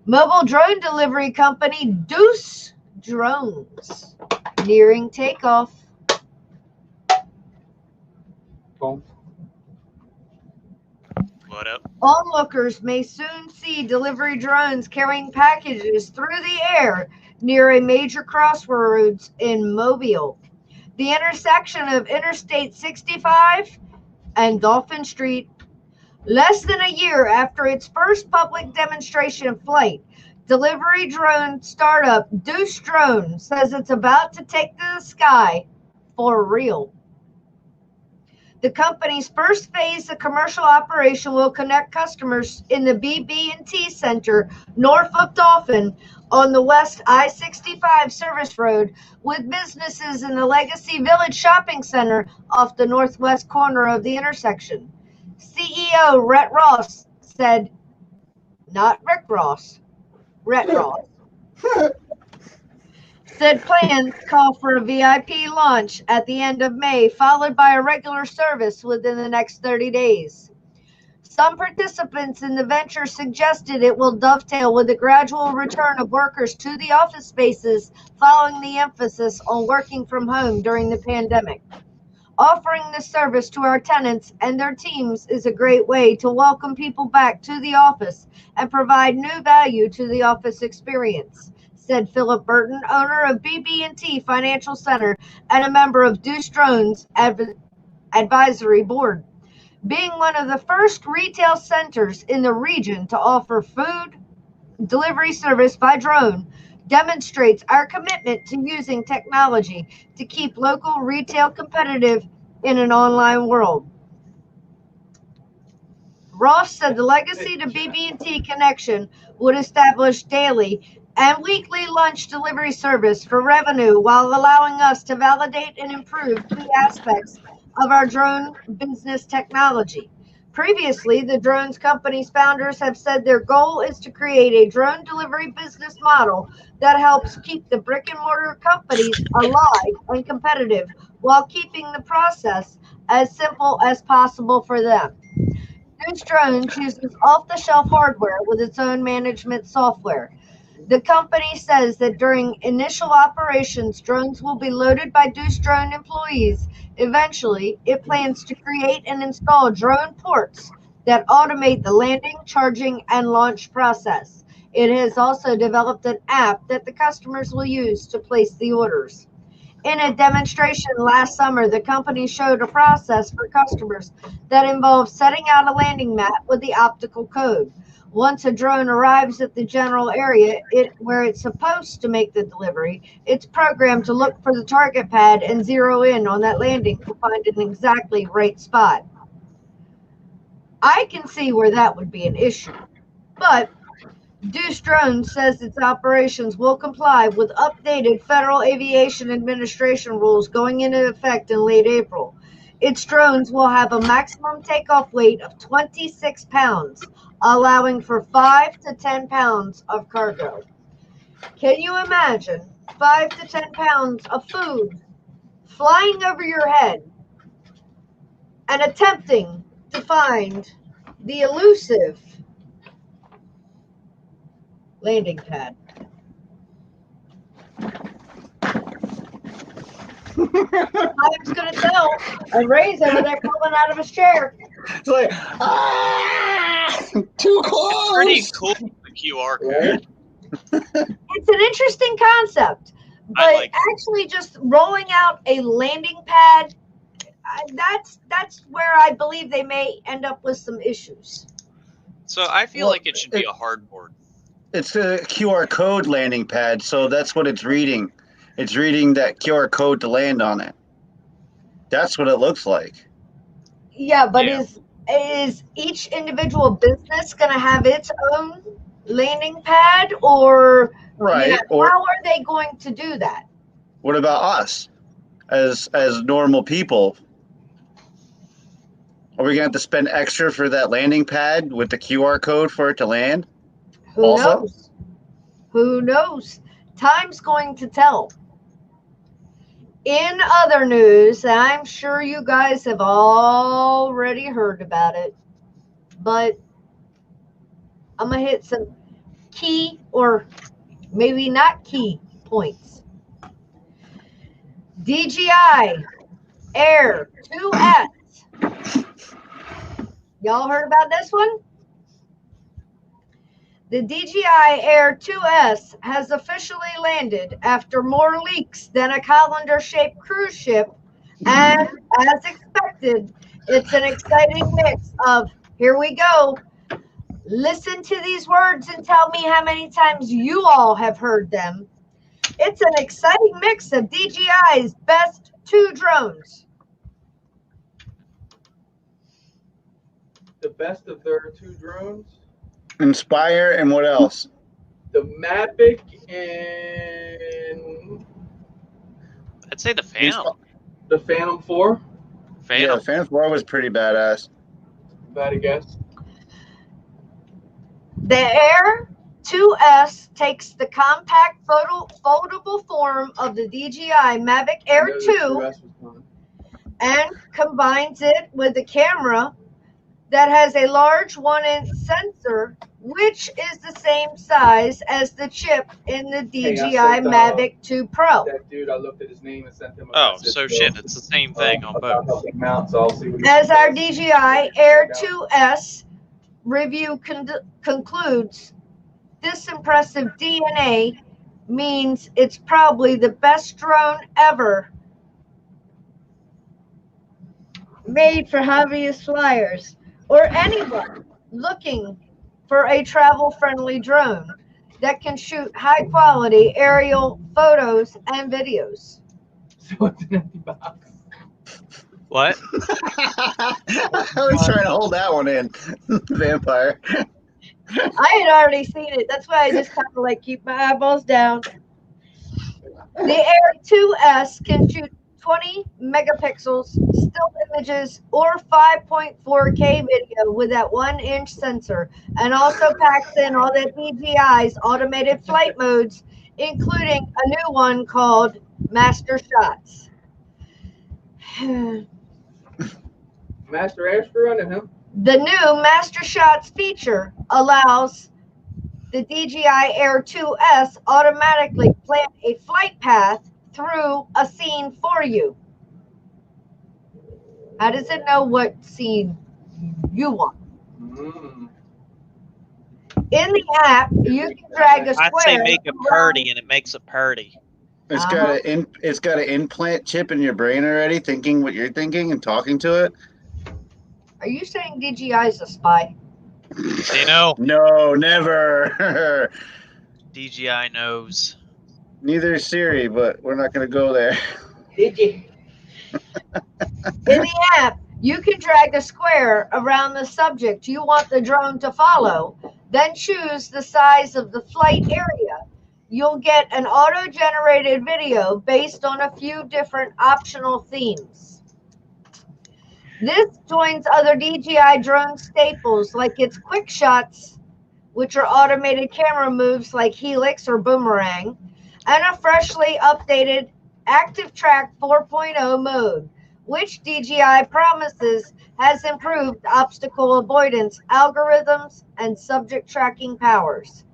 Mobile drone delivery company Deuce Drones nearing takeoff. Boom. What up? Onlookers may soon see delivery drones carrying packages through the air near a major crossroads in Mobile. The intersection of Interstate 65 and Dolphin Street. Less than a year after its first public demonstration flight, delivery drone startup Deuce Drone says it's about to take to the sky for real. The company's first phase of commercial operation will connect customers in the BB&T Center north of Dolphin on the West I-65 service road with businesses in the Legacy Village Shopping Center off the northwest corner of the intersection. CEO Rhett Ross said, not Rick Ross, Rhett Ross, said plans call for a VIP launch at the end of May, followed by a regular service within the next 30 days. Some participants in the venture suggested it will dovetail with the gradual return of workers to the office spaces following the emphasis on working from home during the pandemic. Offering this service to our tenants and their teams is a great way to welcome people back to the office and provide new value to the office experience, said Philip Burton, owner of BB&T Financial Center and a member of Deuce Drones Advisory Board. Being one of the first retail centers in the region to offer food delivery service by drone demonstrates our commitment to using technology to keep local retail competitive in an online world. Ross said the legacy to BB&T connection would establish daily and weekly lunch delivery service for revenue while allowing us to validate and improve key aspects of our drone business technology. Previously, the drones company's founders have said their goal is to create a drone delivery business model that helps keep the brick and mortar companies alive and competitive while keeping the process as simple as possible for them. Deuce Drones uses off-the-shelf hardware with its own management software. The company says that during initial operations, drones will be loaded by Deuce Drone employees. Eventually, it plans to create and install drone ports that automate the landing, charging, and launch process. It has also developed an app that the customers will use to place the orders. In a demonstration last summer, the company showed a process for customers that involves setting out a landing mat with the optical code. Once a drone arrives at the general area where it's supposed to make the delivery, it's programmed to look for the target pad and zero in on that landing to find an exactly right spot. I can see where that would be an issue, but Deuce Drone says its operations will comply with updated Federal Aviation Administration rules going into effect in late April. Its drones will have a maximum takeoff weight of 26 pounds, allowing for 5 to 10 pounds of cargo. Can you imagine 5 to 10 pounds of food flying over your head and attempting to find the elusive landing pad? I'm gonna tell. And Ray's over there coming out of his chair. It's like, too close. Pretty cool, the QR code. It's an interesting concept, but like actually just rolling out a landing pad, that's where I believe they may end up with some issues. So I feel like it should be a hardboard. It's a QR code landing pad, so that's what it's reading. It's reading that QR code to land on it. That's what it looks like. Yeah, but Yeah. is each individual business going to have its own landing pad, or Right. how are they going to do that? What about us as normal people? Are we going to have to spend extra for that landing pad with the QR code for it to land? Who Also? knows? Who knows? Time's going to tell. In other news, I'm sure you guys have already heard about it, but I'm going to hit some key, or maybe not key, points. DJI Air 2S. Y'all heard about this one? The DJI Air 2S has officially landed after more leaks than a colander-shaped cruise ship, and as expected, it's an exciting mix of, here we go, listen to these words and tell me how many times you all have heard them. It's an exciting mix of DJI's best two drones. The best of their two drones. Inspire and what else? The Mavic and I'd say the Phantom. the Phantom 4. Phantom. Yeah, the Phantom 4 was pretty badass. Bad a guess. The Air 2S takes the compact foldable form of the DJI Mavic Air 2 and combines it with a camera that has a large 1-inch sensor, which is the same size as the chip in the DJI Mavic 2 Pro. That dude, I looked at his name and sent him a Oh, message, so shit, it's the same thing on about both. helping him out, so I'll see what he As our says. DJI Air 2S review concludes, this impressive DNA means it's probably the best drone ever made for hobbyist flyers or anyone looking for a travel-friendly drone that can shoot high-quality aerial photos and videos. So it's an empty box. What? I was trying to hold that one in. Vampire. I had already seen it. That's why I just kind of like keep my eyeballs down. The Air 2S can shoot 20 megapixels still images or 5.4K video with that 1-inch sensor, and also packs in all that DJI's automated flight modes, including a new one called Master Shots. Master Air screw under him. The new Master Shots feature allows the DJI Air 2S automatically plan a flight path through a scene for you. How does it know what scene you want? In the app, you can drag a I'd say square. make it purdy, and it makes it purdy. It's got an implant chip in your brain already, thinking what you're thinking and talking to it. Are you saying DJI is a spy? You know, No, never. DJI knows. Neither is Siri, but we're not going to go there. Did you? In the app, you can drag a square around the subject you want the drone to follow, then choose the size of the flight area. You'll get an auto-generated video based on a few different optional themes. This joins other DJI drone staples like its quick shots, which are automated camera moves like helix or boomerang, and a freshly updated Active Track 4.0 mode, which DJI promises has improved obstacle avoidance algorithms and subject tracking powers.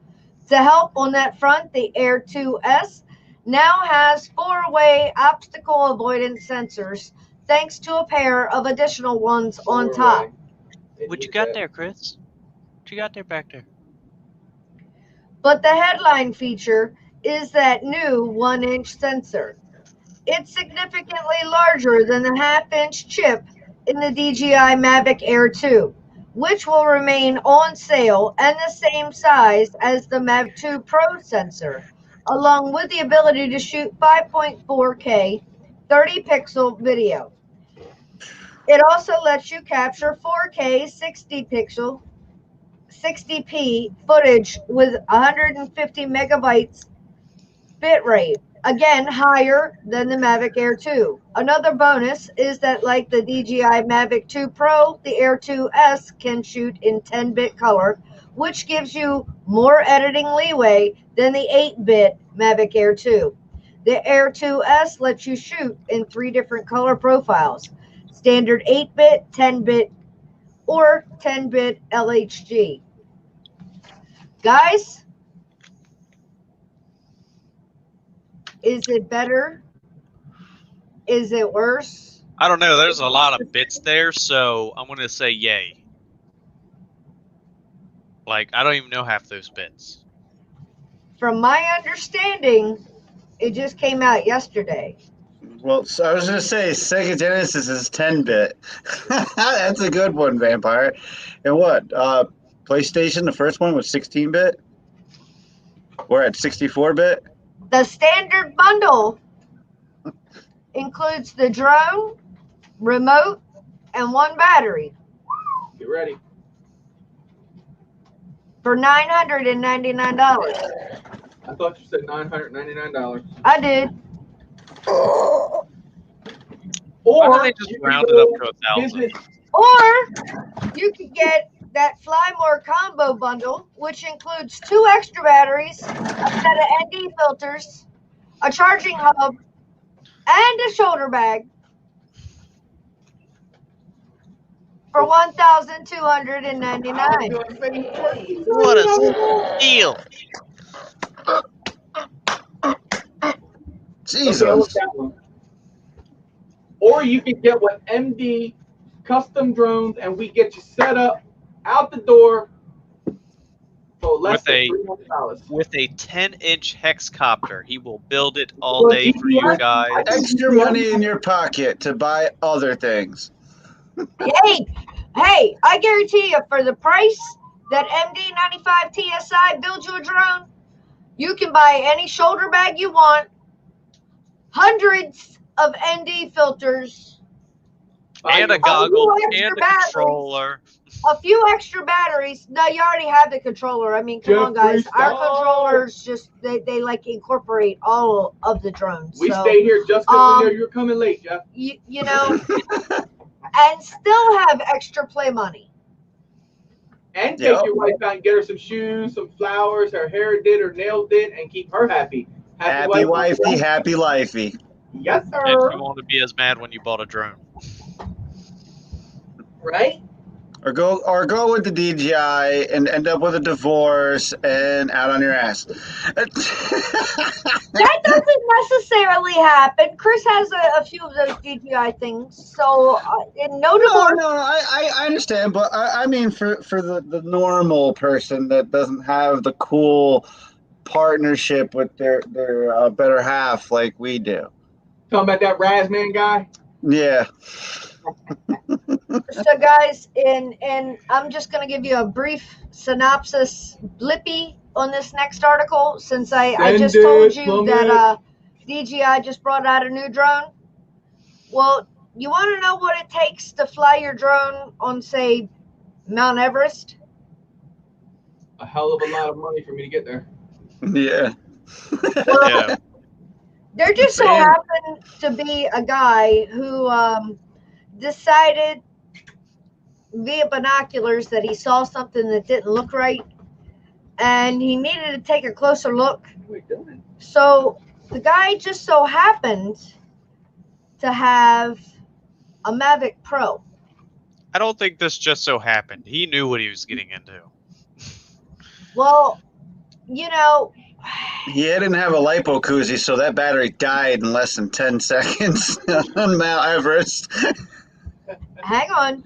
To help on that front, the Air 2S now has 4-way obstacle avoidance sensors, thanks to a pair of additional ones on top. What you got there, Chris? What you got there back there? But the headline feature is that new 1-inch sensor. It's significantly larger than the half-inch chip in the DJI Mavic Air 2, which will remain on sale and the same size as the Mavic 2 Pro sensor, along with the ability to shoot 5.4K 30-pixel video. It also lets you capture 4K 60p footage with 150 megabytes bitrate, again higher than the Mavic Air 2. Another bonus is that, like the DJI Mavic 2 Pro, the Air 2S can shoot in 10-bit color, which gives you more editing leeway than the 8-bit Mavic Air 2. The Air 2S lets you shoot in 3 different color profiles: standard 8-bit, 10-bit, or 10-bit LHG. Guys, is it better? Is it worse? I don't know. There's a lot of bits there, so I'm going to say yay. Like, I don't even know half those bits. From my understanding, it just came out yesterday. Well, so I was going to say Sega Genesis is 10-bit. That's a good one, Vampire. And what? PlayStation, the first one, was 16-bit? We're at 64-bit? The standard bundle includes the drone, remote, and 1 battery. Get ready. For $999. I thought you said $999. I did. Why Or don't they just you can round it go up to 1,000? visit- Or you could get that Fly More combo bundle, which includes 2 extra batteries, a set of ND filters, a charging hub, and a shoulder bag for $1,299. What a steal! Jesus. Okay, I'll look that one. Or you can get what MD custom drones, and we get you set up out the door for less With a- than $300. With a 10-inch hexcopter, he will build it all day for you guys. Extra money in your pocket to buy other things. Hey, I guarantee you, for the price that MD95 TSI builds you a drone, you can buy any shoulder bag you want, hundreds of ND filters, And a goggle, and a controller. a few extra batteries. No, you already have the controller. I mean, come on, guys. Jeffree Our Star. controllers just they like incorporate all of the drones. We so, stayed here just because we knew you were coming late, Jeff. you know, and still have extra play money. And take Yep. your wife out and get her some shoes, some flowers, her hair did, her nails did, and keep her happy. Happy wifey, happy lifey. Yes, And sir. you won't be as mad when you bought a drone. Right? Or go with the DJI and end up with a divorce and out on your ass. That doesn't necessarily happen. Chris has a few of those DJI things. So, in no divorce. No, I understand, but I mean for the normal person that doesn't have the cool partnership with their better half like we do. Talking about that Razman guy? Yeah. So, guys, and I'm just going to give you a brief synopsis, blippy, on this next article, since I just told you that DJI just brought out a new drone. Well, you want to know what it takes to fly your drone on, say, Mount Everest? A hell of a lot of money for me to get there. Yeah. Well, Yeah. there just so happened to be a guy who decided via binoculars that he saw something that didn't look right, and he needed to take a closer look. What are we doing? So the guy just so happened to have a Mavic Pro. I don't think this just so happened. He knew what he was getting into. Well, you know, He didn't have a lipo koozie, so that battery died in less than 10 seconds on Mount Everest. hang on.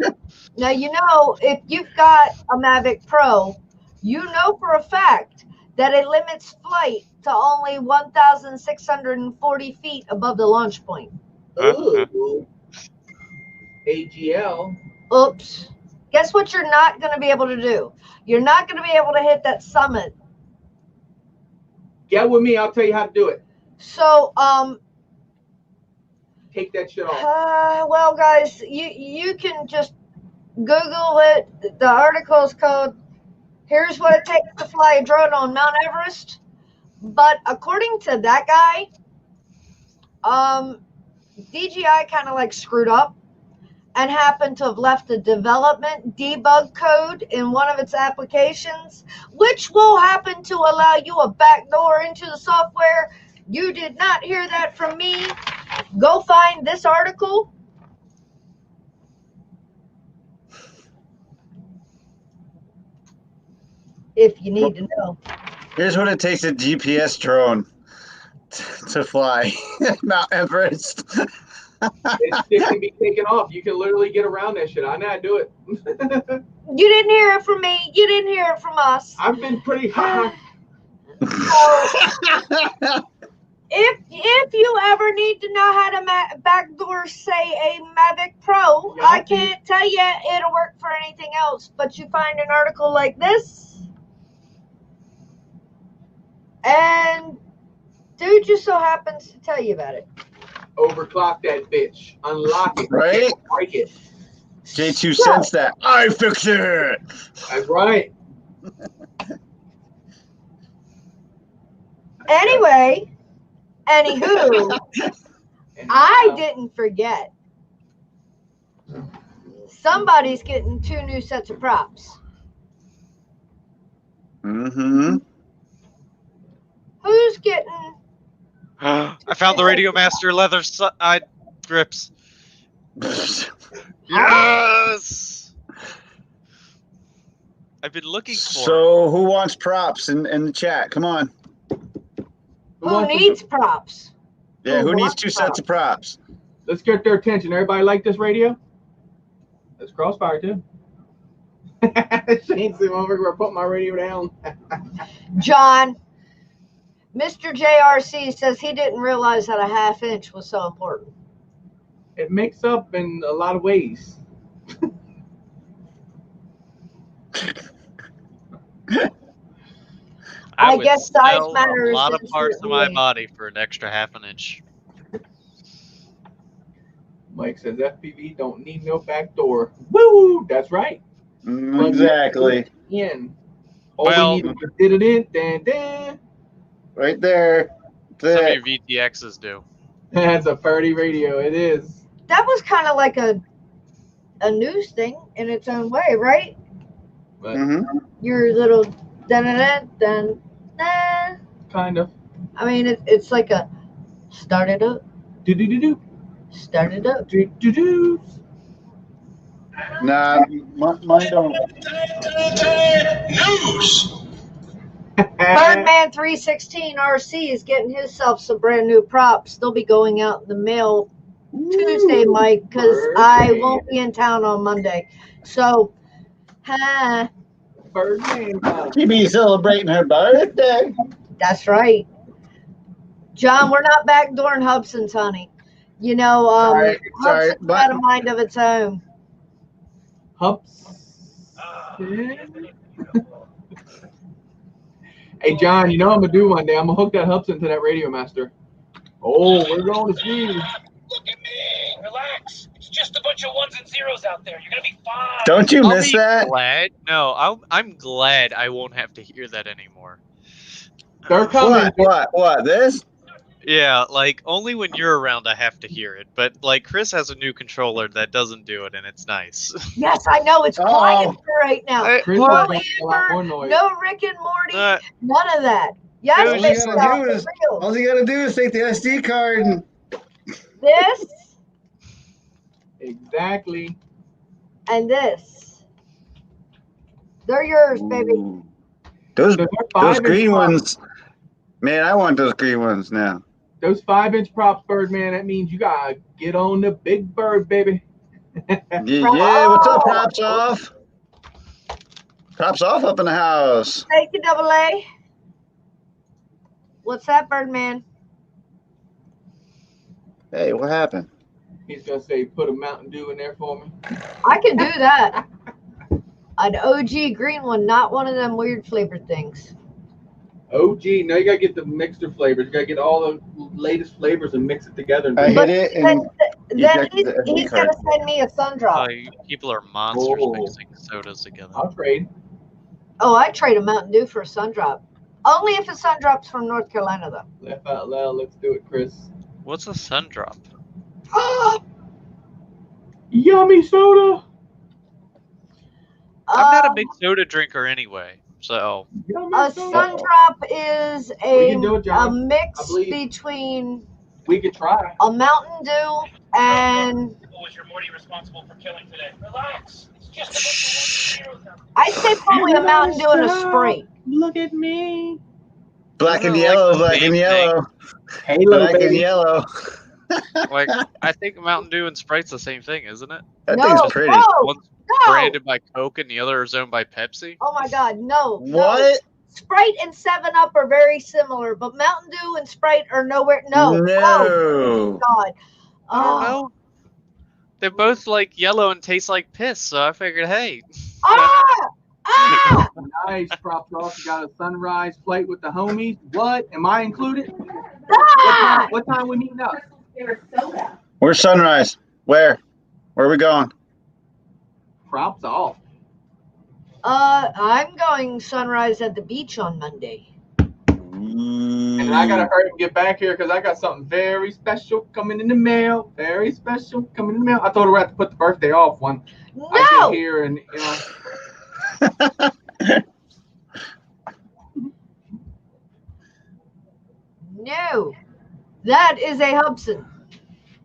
Now, you know, if you've got a Mavic Pro, you know for a fact that it limits flight to only 1,640 feet above the launch point. Ooh. AGL. Oops. Guess what you're not going to be able to do? You're not going to be able to hit that summit. Get with me. I'll tell you how to do it. So, Take that shit off. well, guys, you can just Google it. The article is called "Here's What It Takes to Fly a Drone on Mount Everest." But according to that guy, DJI kind of like screwed up and happened to have left a development debug code in one of its applications, which will happen to allow you a backdoor into the software. You did not hear that from me. Go find this article. If you need to know. Here's what it takes a GPS drone to fly Mount Everest. It can be taken off. You can literally get around that shit. I know how to do it. You didn't hear it from me. You didn't hear it from us. I've been pretty high. If you ever need to know how to backdoor, say, a Mavic Pro, Yeah, I can't tell you it'll work for anything else. But you find an article like this, and dude just so happens to tell you about it. Overclock that bitch. Unlock it. Right? Break it. J2 sensed that. I fix it. That's right. Anyway, anywho, And, I didn't forget. Somebody's getting 2 new sets of props. Mm-hmm. Who's getting? I found the Radio Master leather grips. Yes! I've been looking for So who wants props in the chat? Come on. Who needs props? Yeah, who needs wants 2 sets of props? Let's get their attention. Everybody like this radio? That's Crossfire too. Shane's the moment where I put my radio down. John, Mr. JRC says he didn't realize that a 1/2 inch was so important. It makes up in a lot of ways. I would guess size sell matters a lot of in parts of certain my ways. body for an extra 1/2 inch. Mike says FPV don't need no back door. Woo! That's right. Exactly. In. All Well- we need is did it in, dan. Right there. Some That's of it. your VTXs do. That's a party radio. It is. That was kind of like a news thing in its own way, right? But Mm-hmm. Your little dun. kind of. I mean, it's like a start it up, Do. start it up. Do. Nah, mine don't. News. Birdman 316 RC is getting himself some brand new props. They'll be going out in the mail Tuesday, Mike, because I won't be in town on Monday. So, Birdman. She be celebrating her birthday. that's right. John, we're not backdooring Hubson's, honey. You know, Sorry, Hubson's but- got a mind of its own. Hubson. Hey, John, you know what I'm going to do one day? I'm going to hook that Hubson to that Radio Master. Oh, we're going to see. Look at me. Relax. It's just a bunch of ones and zeros out there. You're gonna be fine. Don't you I'll miss be that? glad. No, I'm glad I won't have to hear that anymore. They're coming. What? This? Yeah, like only when you're around I have to hear it. But like Chris has a new controller that doesn't do it, and it's nice. Yes, I know. It's quiet right now. Chris No is making a lot more Amber, noise. no Rick and Morty, none of that. Yes, All you this gotta stuff do is is- real. All you gotta do is take the SD card and. This Exactly. and this. They're yours, baby. Ooh. Those Those are 5-inch green props. ones. Man, I want those green ones now. Those 5-inch props, Birdman, that means you got to get on the big bird, baby. Yeah, what's up, Props Off? Props Off up in the house. Thank you, Double A. What's that, Birdman? Hey, what happened? He's going to say, put a Mountain Dew in there for me. I can do that. An OG green one, not one of them weird flavored things. Oh, gee, now you got to get the mixer flavors. You got to get all the latest flavors and mix it together. And I bring hit it. it Then, and then ejected the SD he's going to card. send me a sun drop. People are monsters Oh. mixing sodas together. I'll trade. Oh, I trade a Mountain Dew for a sun drop. Only if a sun drop's from North Carolina, though. Laugh out loud. Let's do it, Chris. What's a sun drop? Yummy soda. I'm not a big soda drinker anyway, so Yummy A soda. sun drop is We can do it, a John. I mix believe. between We could try. a Mountain Dew and Was your Morty responsible for killing today? Relax. It's just a bunch of ones and zeros out there. I'd say probably a Mountain Dew and a Sprite. Look at me. Black and Isn't it yellow, like the black and same yellow. Halo, Black and baby. yellow. like I think Mountain Dew and Sprite's the same thing, isn't it? That No, thing's pretty. no. One's No! branded by Coke and the other is owned by Pepsi. Oh my God, no. no. What? Sprite and 7-Up are very similar, but Mountain Dew and Sprite are nowhere. No. No. Oh, God. I don't Oh. know. They're both like yellow and taste like piss, so I figured, hey, Ah! Ah! Nice. Props off. You got a sunrise flight with the homies. What? Am I included? Ah! What time we meeting up? Where's Sunrise? Where? Where are we going? Props off. I'm going sunrise at the beach on Monday. And I gotta hurry and get back here because I got something very special coming in the mail. Very special coming in the mail. I told her I had to put the birthday off when I No! get here, and you know. No. That is a Hubson.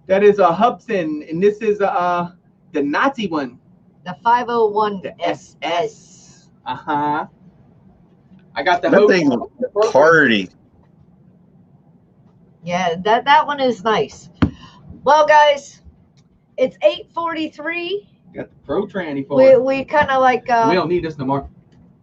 That is a Hubson, and this is the Nazi one, The 501 the SS. SS. I got the That host. thing the program. party. Yeah, that one is nice. Well, guys, it's 8:43. Got the Pro Tranny for We it. we kind of like We don't need this no more.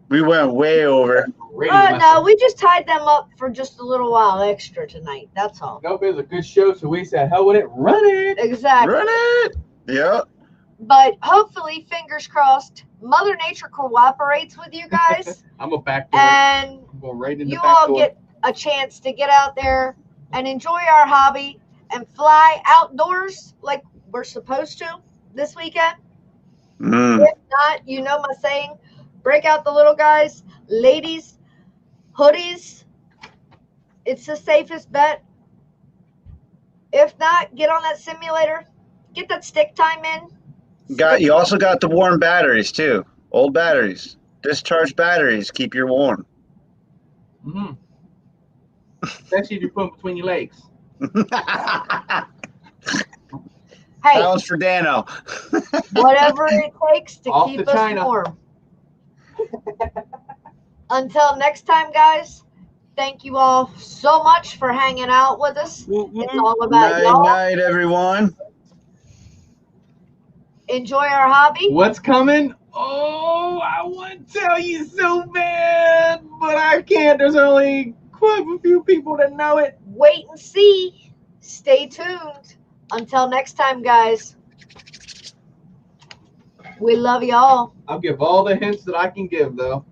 We went way over. Radio no, Master. we just tied them up for just a little while extra tonight. That's all. Nope, it was a good show, so we said, hell with it, run it. Exactly. Run it. Yep. But hopefully, fingers crossed, Mother Nature cooperates with you guys, I'm going back door. and I'm going right in the you back all door. get a chance to get out there and enjoy our hobby and fly outdoors like we're supposed to this weekend. Mm. If not, you know my saying, break out the little guys, ladies, hoodies. It's the safest bet. If not, get on that simulator, get that stick time in. You also got the warm batteries too. Old batteries. Discharged batteries keep you warm. Mm-hmm. Especially if you put them between your legs. Hey, Pounds for Dano. whatever it takes to Off keep to us China. warm. Until next time, guys, thank you all so much for hanging out with us. It's all about Night, y'all. night, everyone. Enjoy our hobby. What's coming? Oh, I want to tell you so bad, but I can't. There's only quite a few people that know it. Wait and see. Stay tuned. Until next time, guys. We love y'all. I'll give all the hints that I can give, though.